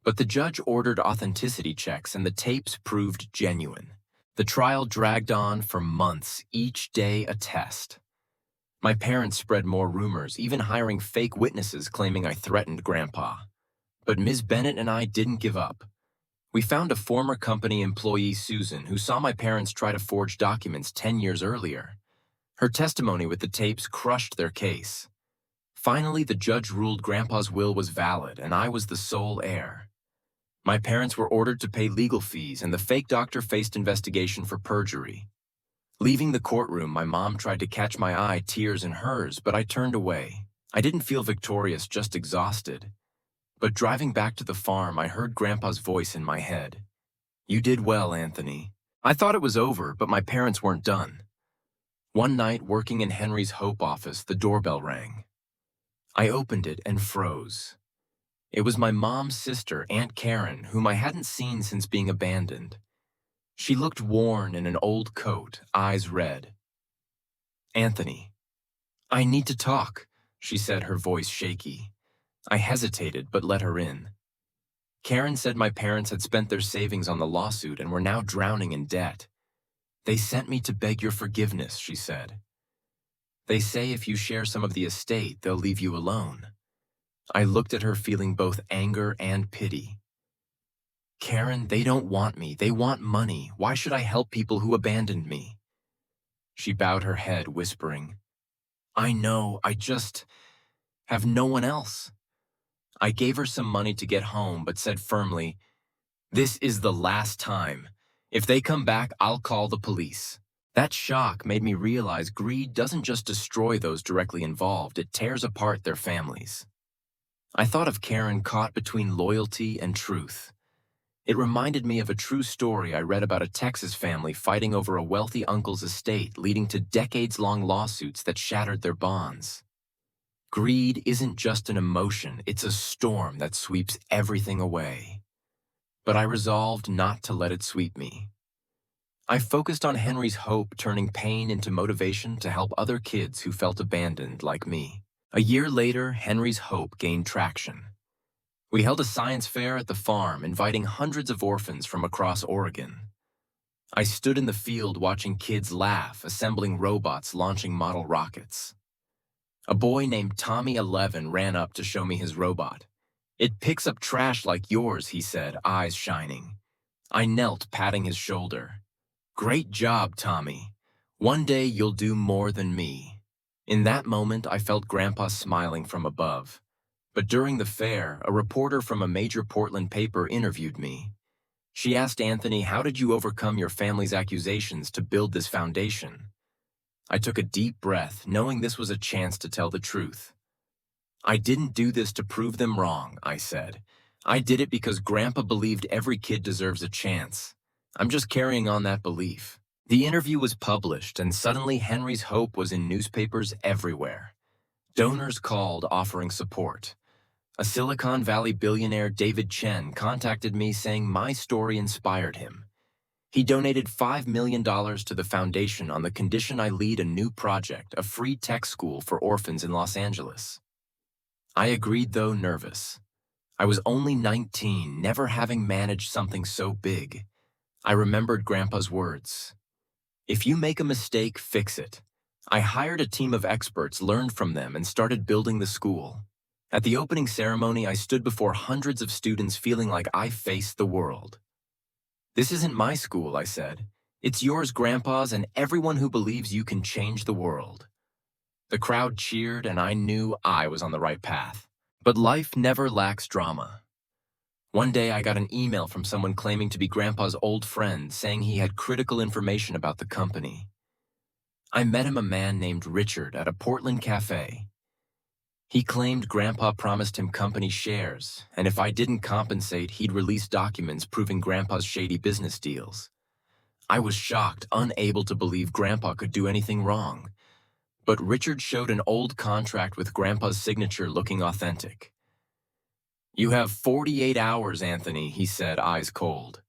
But the judge ordered authenticity checks and the tapes proved genuine. The trial dragged on for months, each day a test. My parents spread more rumors, even hiring fake witnesses claiming I threatened Grandpa. But Ms. Bennett and I didn't give up. We found a former company employee, Susan, who saw my parents try to forge documents 10 years earlier. Her testimony with the tapes crushed their case. Finally, the judge ruled Grandpa's will was valid and I was the sole heir. My parents were ordered to pay legal fees and the fake doctor faced investigation for perjury. Leaving the courtroom, my mom tried to catch my eye, tears in hers, but I turned away. I didn't feel victorious, just exhausted. But driving back to the farm, I heard Grandpa's voice in my head. "You did well, Anthony." I thought it was over, but my parents weren't done. One night, working in Henry's Hope office, the doorbell rang. I opened it and froze. It was my mom's sister, Aunt Karen, whom I hadn't seen since being abandoned. She looked worn in an old coat, eyes red. "Anthony, I need to talk," she said, her voice shaky. I hesitated, but let her in. Karen said my parents had spent their savings on the lawsuit and were now drowning in debt. "They sent me to beg your forgiveness," she said. "They say if you share some of the estate, they'll leave you alone." I looked at her, feeling both anger and pity. "Karen, they don't want me. They want money. Why should I help people who abandoned me?" She bowed her head, whispering, "I know, I just have no one else." I gave her some money to get home, but said firmly, "This is the last time. If they come back, I'll call the police." That shock made me realize greed doesn't just destroy those directly involved, it tears apart their families. I thought of Karen caught between loyalty and truth. It reminded me of a true story I read about a Texas family fighting over a wealthy uncle's estate, leading to decades-long lawsuits that shattered their bonds. Greed isn't just an emotion, it's a storm that sweeps everything away. But I resolved not to let it sweep me. I focused on Henry's Hope, turning pain into motivation to help other kids who felt abandoned like me. A year later, Henry's Hope gained traction. We held a science fair at the farm, inviting hundreds of orphans from across Oregon. I stood in the field watching kids laugh, assembling robots, launching model rockets. A boy named Tommy 11 ran up to show me his robot. "It picks up trash like yours," he said, eyes shining. I knelt, patting his shoulder. "Great job, Tommy. One day you'll do more than me." In that moment, I felt Grandpa smiling from above. But during the fair, a reporter from a major Portland paper interviewed me. She asked Anthony, "How did you overcome your family's accusations to build this foundation?" I took a deep breath, knowing this was a chance to tell the truth. "I didn't do this to prove them wrong," I said. "I did it because Grandpa believed every kid deserves a chance. I'm just carrying on that belief." The interview was published, and suddenly Henry's Hope was in newspapers everywhere. Donors called, offering support. A Silicon Valley billionaire, David Chen, contacted me saying my story inspired him. He donated $5 million to the foundation on the condition I lead a new project, a free tech school for orphans in Los Angeles. I agreed, though nervous. I was only 19, never having managed something so big. I remembered Grandpa's words. "If you make a mistake, fix it." I hired a team of experts, learned from them, and started building the school. At the opening ceremony, I stood before hundreds of students feeling like I faced the world. "This isn't my school," I said. "It's yours, Grandpa's, and everyone who believes you can change the world." The crowd cheered, and I knew I was on the right path. But life never lacks drama. One day, I got an email from someone claiming to be Grandpa's old friend, saying he had critical information about the company. I met him, a man named Richard, at a Portland cafe. He claimed Grandpa promised him company shares, and if I didn't compensate, he'd release documents proving Grandpa's shady business deals. I was shocked, unable to believe Grandpa could do anything wrong. But Richard showed an old contract with Grandpa's signature looking authentic. "You have 48 hours, Anthony," he said, eyes cold.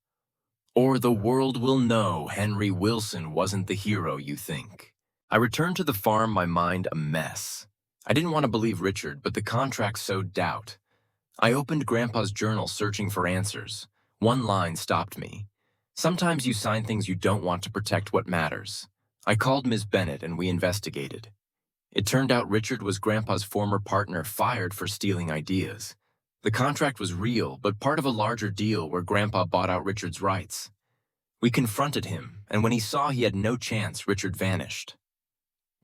"Or the world will know Henry Wilson wasn't the hero you think." I returned to the farm, my mind a mess. I didn't want to believe Richard, but the contract sowed doubt. I opened Grandpa's journal searching for answers. One line stopped me. Sometimes you sign things you don't want to protect what matters. I called Ms. Bennett and we investigated. It turned out Richard was Grandpa's former partner fired for stealing ideas. The contract was real, but part of a larger deal where Grandpa bought out Richard's rights. We confronted him, and when he saw he had no chance, Richard vanished.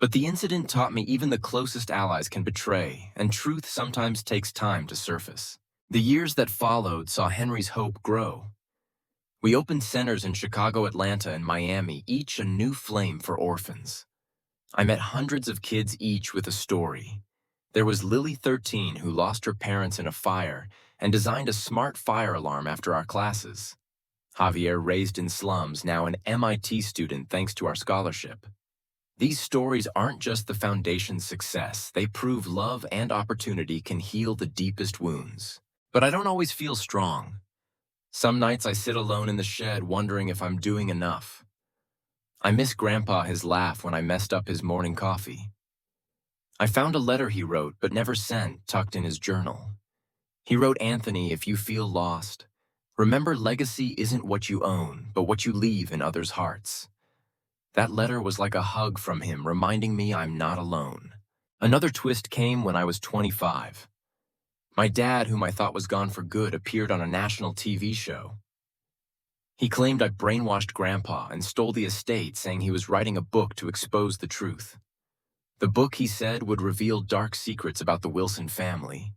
But the incident taught me even the closest allies can betray, and truth sometimes takes time to surface. The years that followed saw Henry's hope grow. We opened centers in Chicago, Atlanta, and Miami, each a new flame for orphans. I met hundreds of kids, each with a story. There was Lily, 13, who lost her parents in a fire and designed a smart fire alarm after our classes. Javier, raised in slums, now an MIT student thanks to our scholarship. These stories aren't just the foundation's success, they prove love and opportunity can heal the deepest wounds. But I don't always feel strong. Some nights I sit alone in the shed wondering if I'm doing enough. I miss Grandpa, his laugh when I messed up his morning coffee. I found a letter he wrote but never sent tucked in his journal. He wrote, "Anthony, if you feel lost, remember legacy isn't what you own, but what you leave in others' hearts." That letter was like a hug from him, reminding me I'm not alone. Another twist came when I was 25. My dad, whom I thought was gone for good, appeared on a national TV show. He claimed I brainwashed Grandpa and stole the estate, saying he was writing a book to expose the truth. The book, he said, would reveal dark secrets about the Wilson family.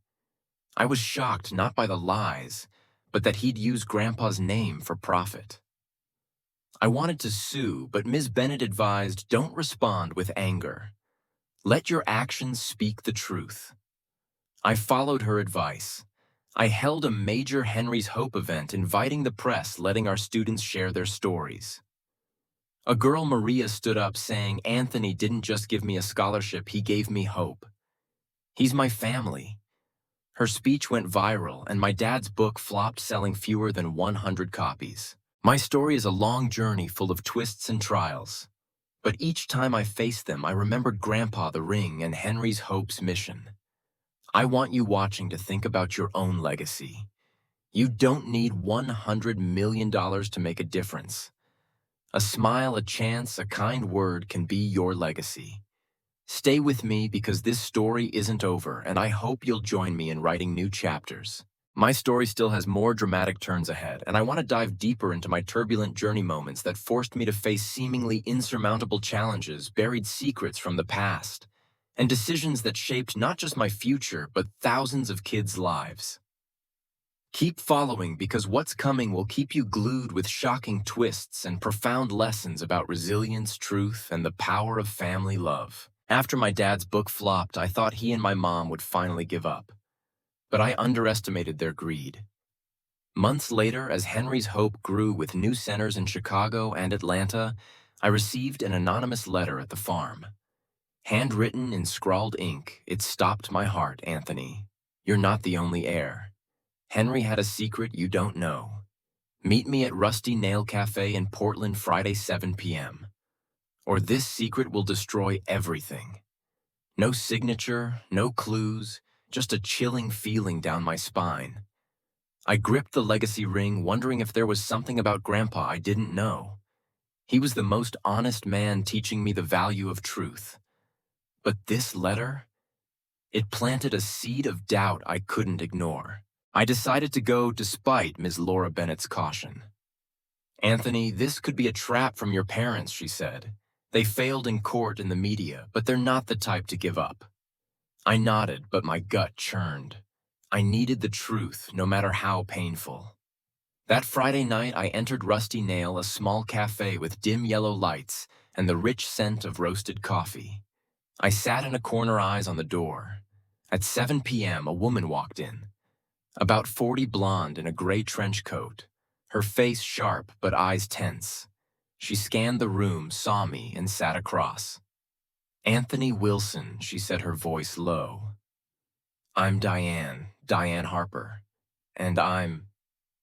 I was shocked not by the lies, but that he'd used Grandpa's name for profit. I wanted to sue, but Ms. Bennett advised, don't respond with anger. Let your actions speak the truth. I followed her advice. I held a major Henry's Hope event, inviting the press, letting our students share their stories. A girl, Maria, stood up saying, "Anthony didn't just give me a scholarship, he gave me hope. He's my family." Her speech went viral, and my dad's book flopped, selling fewer than 100 copies. My story is a long journey full of twists and trials. But each time I faced them, I remembered Grandpa, the ring, and Henry's Hope's mission. I want you watching to think about your own legacy. You don't need $100 million to make a difference. A smile, a chance, a kind word can be your legacy. Stay with me because this story isn't over, and I hope you'll join me in writing new chapters. My story still has more dramatic turns ahead, and I want to dive deeper into my turbulent journey moments that forced me to face seemingly insurmountable challenges, buried secrets from the past, and decisions that shaped not just my future, but thousands of kids' lives. Keep following because what's coming will keep you glued with shocking twists and profound lessons about resilience, truth, and the power of family love. After my dad's book flopped, I thought he and my mom would finally give up. But I underestimated their greed. Months later, as Henry's Hope grew with new centers in Chicago and Atlanta, I received an anonymous letter at the farm. Handwritten in scrawled ink, it stopped my heart, "Anthony. You're not the only heir. Henry had a secret you don't know. Meet me at Rusty Nail Cafe in Portland Friday, 7 p.m. Or this secret will destroy everything." No signature, no clues, just a chilling feeling down my spine. I gripped the legacy ring, wondering if there was something about Grandpa I didn't know. He was the most honest man, teaching me the value of truth. But this letter? It planted a seed of doubt I couldn't ignore. I decided to go despite Ms. Laura Bennett's caution. "Anthony, this could be a trap from your parents," she said. "They failed in court and the media, but they're not the type to give up." I nodded, but my gut churned. I needed the truth, no matter how painful. That Friday night, I entered Rusty Nail, a small cafe with dim yellow lights and the rich scent of roasted coffee. I sat in a corner, eyes on the door. At 7 p.m., a woman walked in. About 40, blonde in a gray trench coat, her face sharp but eyes tense. She scanned the room, saw me, and sat across. "Anthony Wilson," she said, her voice low. "I'm Diane Harper, and I'm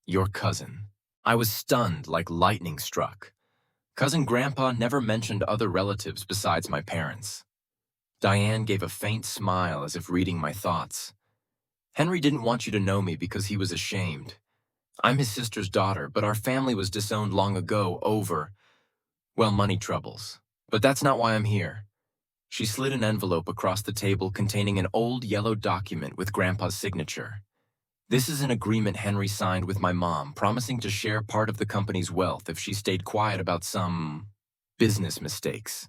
your cousin." I was stunned, like lightning struck. Cousin Grandpa never mentioned other relatives besides my parents. Diane gave a faint smile as if reading my thoughts. Henry didn't want you to know me because he was ashamed. I'm his sister's daughter, but our family was disowned long ago over, well, money troubles. But that's not why I'm here. She slid an envelope across the table containing an old yellow document with Grandpa's signature. This is an agreement Henry signed with my mom, promising to share part of the company's wealth if she stayed quiet about some business mistakes.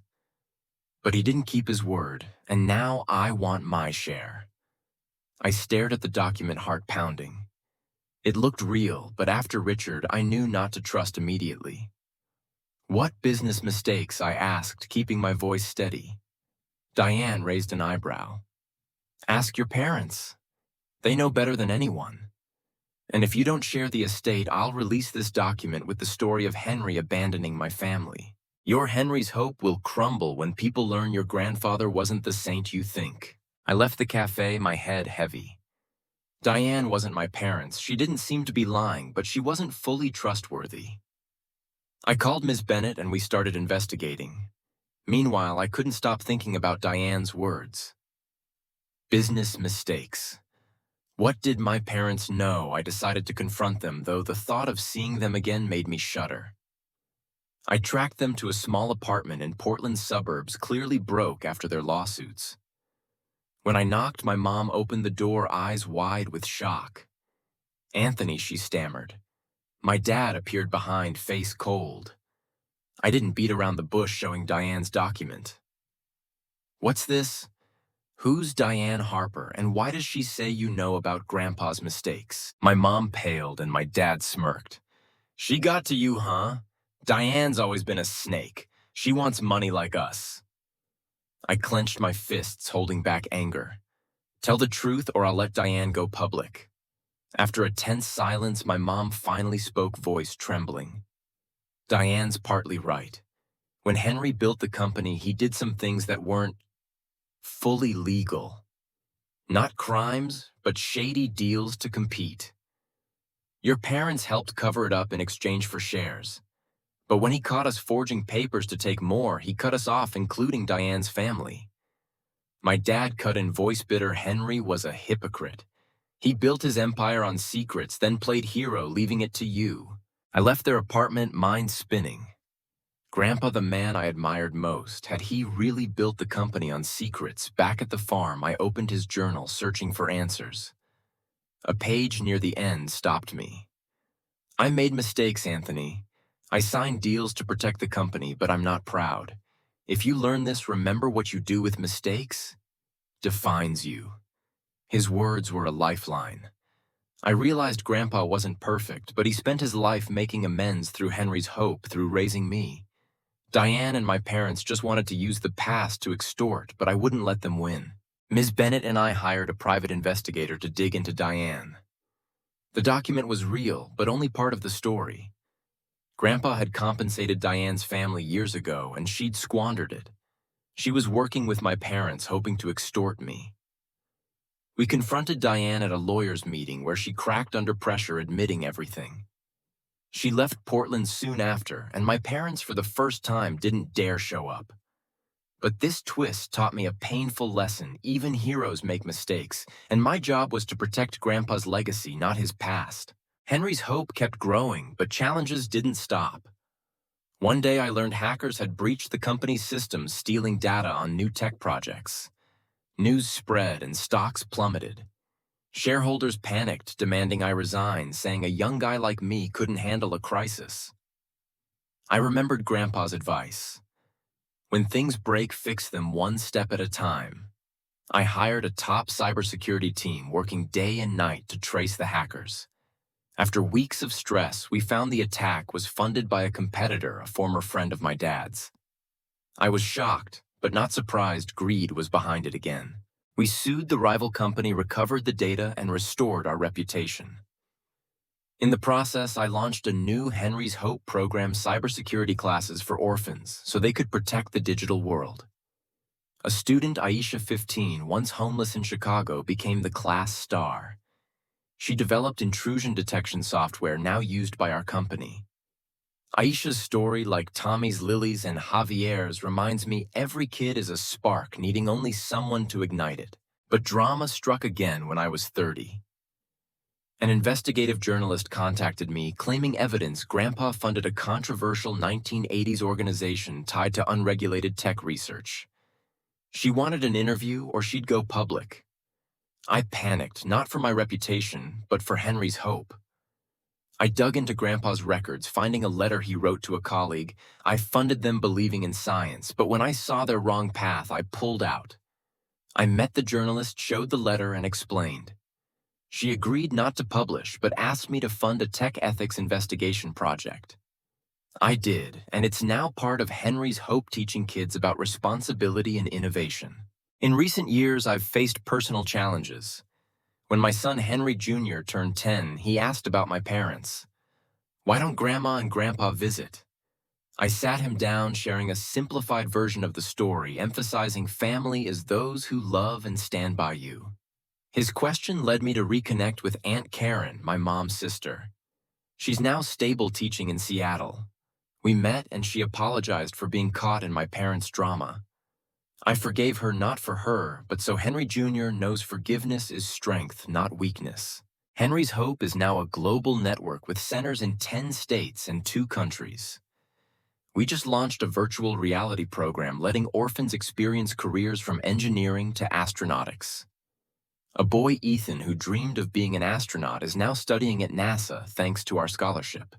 But he didn't keep his word, and now I want my share. I stared at the document, heart pounding. It looked real, but after Richard, I knew not to trust immediately. What business mistakes? I asked, keeping my voice steady. Diane raised an eyebrow. Ask your parents. They know better than anyone. And if you don't share the estate, I'll release this document with the story of Henry abandoning my family. Your Henry's hope will crumble when people learn your grandfather wasn't the saint you think. I left the cafe, my head heavy. Diane wasn't my parents. She didn't seem to be lying, but she wasn't fully trustworthy. I called Ms. Bennett and we started investigating. Meanwhile, I couldn't stop thinking about Diane's words. Business mistakes. What did my parents know? I decided to confront them, though the thought of seeing them again made me shudder. I tracked them to a small apartment in Portland's suburbs, clearly broke after their lawsuits. When I knocked, my mom opened the door, eyes wide with shock. Anthony, she stammered. My dad appeared behind, face cold. I didn't beat around the bush showing Diane's document. What's this? Who's Diane Harper, and why does she say you know about Grandpa's mistakes? My mom paled and my dad smirked. She got to you, huh? Diane's always been a snake. She wants money like us. I clenched my fists, holding back anger. Tell the truth or I'll let Diane go public. After a tense silence, my mom finally spoke, voice trembling. Diane's partly right. When Henry built the company, he did some things that weren't fully legal. Not crimes, but shady deals to compete. Your parents helped cover it up in exchange for shares. But when he caught us forging papers to take more, he cut us off, including Diane's family. My dad cut in, voice bitter. Henry was a hypocrite. He built his empire on secrets, then played hero, leaving it to you. I left their apartment, mind spinning. Grandpa, the man I admired most, had he really built the company on secrets? Back at the farm, I opened his journal, searching for answers. A page near the end stopped me. I made mistakes, Anthony. I signed deals to protect the company, but I'm not proud. If you learn this, remember what you do with mistakes defines you. His words were a lifeline. I realized Grandpa wasn't perfect, but he spent his life making amends through Henry's hope, through raising me. Diane and my parents just wanted to use the past to extort, but I wouldn't let them win. Ms. Bennett and I hired a private investigator to dig into Diane. The document was real, but only part of the story. Grandpa had compensated Diane's family years ago, and she'd squandered it. She was working with my parents, hoping to extort me. We confronted Diane at a lawyer's meeting where she cracked under pressure, admitting everything. She left Portland soon after, and my parents for the first time didn't dare show up. But this twist taught me a painful lesson. Even heroes make mistakes, and my job was to protect Grandpa's legacy, not his past. Henry's hope kept growing, but challenges didn't stop. One day I learned hackers had breached the company's systems, stealing data on new tech projects. News spread and stocks plummeted. Shareholders panicked, demanding I resign, saying a young guy like me couldn't handle a crisis. I remembered Grandpa's advice. When things break, fix them one step at a time. I hired a top cybersecurity team working day and night to trace the hackers. After weeks of stress, we found the attack was funded by a competitor, a former friend of my dad's. I was shocked, but not surprised. Greed was behind it again. We sued the rival company, recovered the data, and restored our reputation. In the process, I launched a new Henry's Hope program, cybersecurity classes for orphans, so they could protect the digital world. A student, Aisha, 15, once homeless in Chicago, became the class star. She developed intrusion detection software now used by our company. Aisha's story, like Tommy's, Lily's, and Javier's, reminds me every kid is a spark needing only someone to ignite it. But drama struck again when I was 30. An investigative journalist contacted me claiming evidence Grandpa funded a controversial 1980s organization tied to unregulated tech research. She wanted an interview or she'd go public. I panicked, not for my reputation, but for Henry's hope. I dug into Grandpa's records, finding a letter he wrote to a colleague. I funded them believing in science, but when I saw their wrong path, I pulled out. I met the journalist, showed the letter, and explained. She agreed not to publish, but asked me to fund a tech ethics investigation project. I did, and it's now part of Henry's Hope, teaching kids about responsibility and innovation. In recent years, I've faced personal challenges. When my son Henry Jr. turned 10, he asked about my parents. Why don't Grandma and Grandpa visit? I sat him down, sharing a simplified version of the story, emphasizing family is those who love and stand by you. His question led me to reconnect with Aunt Karen, my mom's sister. She's now stable teaching in Seattle. We met and she apologized for being caught in my parents' drama. I forgave her not for her, but so Henry Jr. knows forgiveness is strength, not weakness. Henry's Hope is now a global network with centers in 10 states and 2 countries. We just launched a virtual reality program letting orphans experience careers from engineering to astronautics. A boy, Ethan, who dreamed of being an astronaut, is now studying at NASA thanks to our scholarship.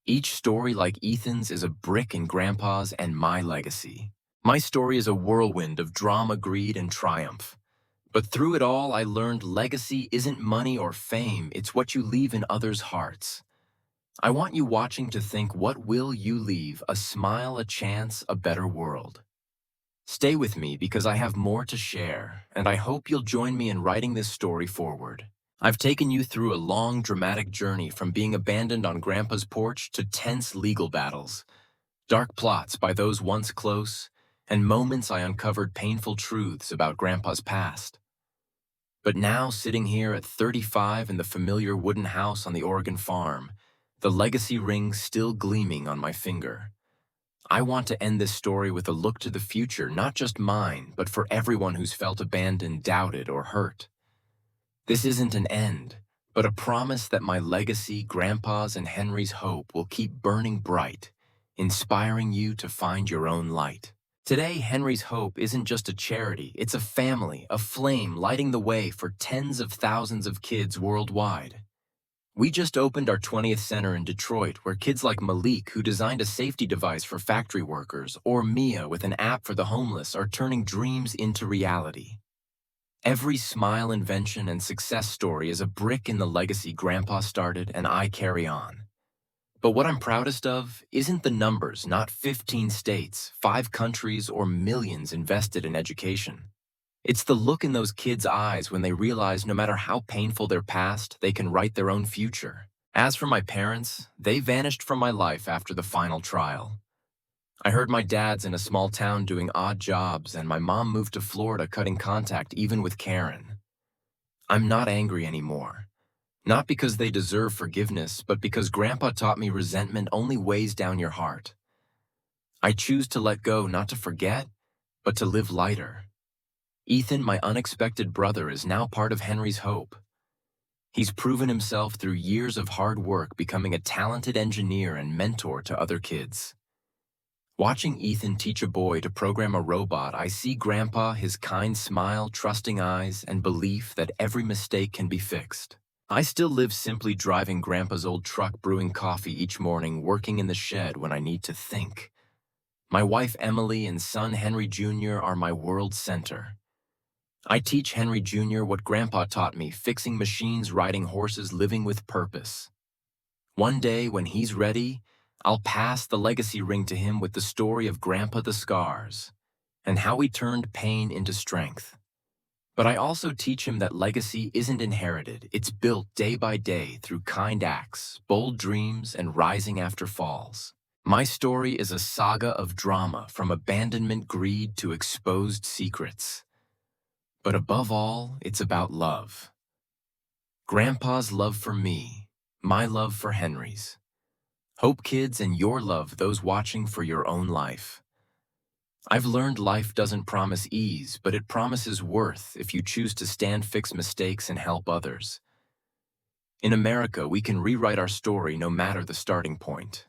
Each story like Ethan's is a brick in Grandpa's and my legacy. My story is a whirlwind of drama, greed, and triumph. But through it all, I learned legacy isn't money or fame, it's what you leave in others' hearts. I want you watching to think, what will you leave? A smile, a chance, a better world. Stay with me because I have more to share, and I hope you'll join me in writing this story forward. I've taken you through a long, dramatic journey from being abandoned on Grandpa's porch to tense legal battles, dark plots by those once close, and moments I uncovered painful truths about Grandpa's past. But now, sitting here at 35 in the familiar wooden house on the Oregon farm, the legacy ring still gleaming on my finger. I want to end this story with a look to the future, not just mine, but for everyone who's felt abandoned, doubted, or hurt. This isn't an end, but a promise that my legacy, Grandpa's and Henry's Hope, will keep burning bright, inspiring you to find your own light. Today, Henry's Hope isn't just a charity, it's a family, a flame lighting the way for tens of thousands of kids worldwide. We just opened our 20th center in Detroit, where kids like Malik, who designed a safety device for factory workers, or Mia with an app for the homeless, are turning dreams into reality. Every smile, invention, and success story is a brick in the legacy Grandpa started and I carry on. But what I'm proudest of isn't the numbers, not 15 states, 5 countries, or millions invested in education. It's the look in those kids' eyes when they realize no matter how painful their past, they can write their own future. As for my parents, they vanished from my life after the final trial. I heard my dad's in a small town doing odd jobs, and my mom moved to Florida, cutting contact even with Karen. I'm not angry anymore. Not because they deserve forgiveness, but because Grandpa taught me resentment only weighs down your heart. I choose to let go, not to forget, but to live lighter. Ethan, my unexpected brother, is now part of Henry's Hope. He's proven himself through years of hard work, becoming a talented engineer and mentor to other kids. Watching Ethan teach a boy to program a robot, I see Grandpa, his kind smile, trusting eyes, and belief that every mistake can be fixed. I still live simply driving Grandpa's old truck, brewing coffee each morning, working in the shed when I need to think. My wife Emily and son Henry Jr. are my world center. I teach Henry Jr. what Grandpa taught me, fixing machines, riding horses, living with purpose. One day, when he's ready, I'll pass the legacy ring to him with the story of Grandpa the Scars and how he turned pain into strength. But I also teach him that legacy isn't inherited, it's built day by day through kind acts, bold dreams, and rising after falls. My story is a saga of drama, from abandonment, greed, to exposed secrets. But above all, it's about love. Grandpa's love for me, my love for Henry's. Hope kids, and your love, those watching, for your own life. I've learned life doesn't promise ease, but it promises worth if you choose to fix mistakes, and help others. In America, we can rewrite our story no matter the starting point.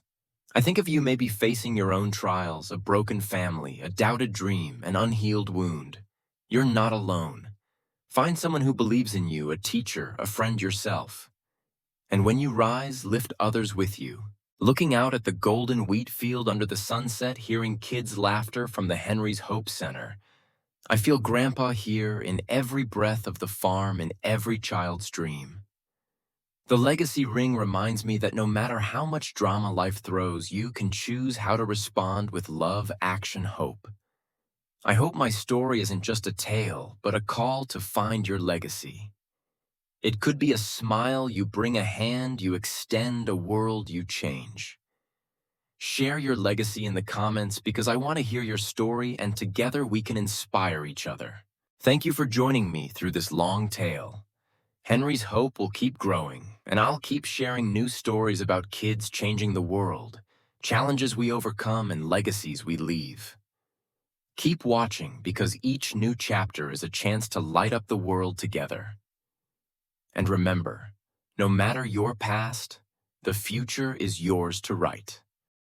I think of you maybe facing your own trials, a broken family, a doubted dream, an unhealed wound. You're not alone. Find someone who believes in you, a teacher, a friend yourself. And when you rise, lift others with you. Looking out at the golden wheat field under the sunset, hearing kids' laughter from the Henry's Hope Center, I feel Grandpa here in every breath of the farm, in every child's dream. The legacy ring reminds me that no matter how much drama life throws, you can choose how to respond with love, action, hope. I hope my story isn't just a tale, but a call to find your legacy. It could be a smile you bring, a hand you extend, a world you change. Share your legacy in the comments because I want to hear your story, and together we can inspire each other. Thank you for joining me through this long tale. Henry's hope will keep growing, and I'll keep sharing new stories about kids changing the world, challenges we overcome, and legacies we leave. Keep watching because each new chapter is a chance to light up the world together. And remember, no matter your past, the future is yours to write.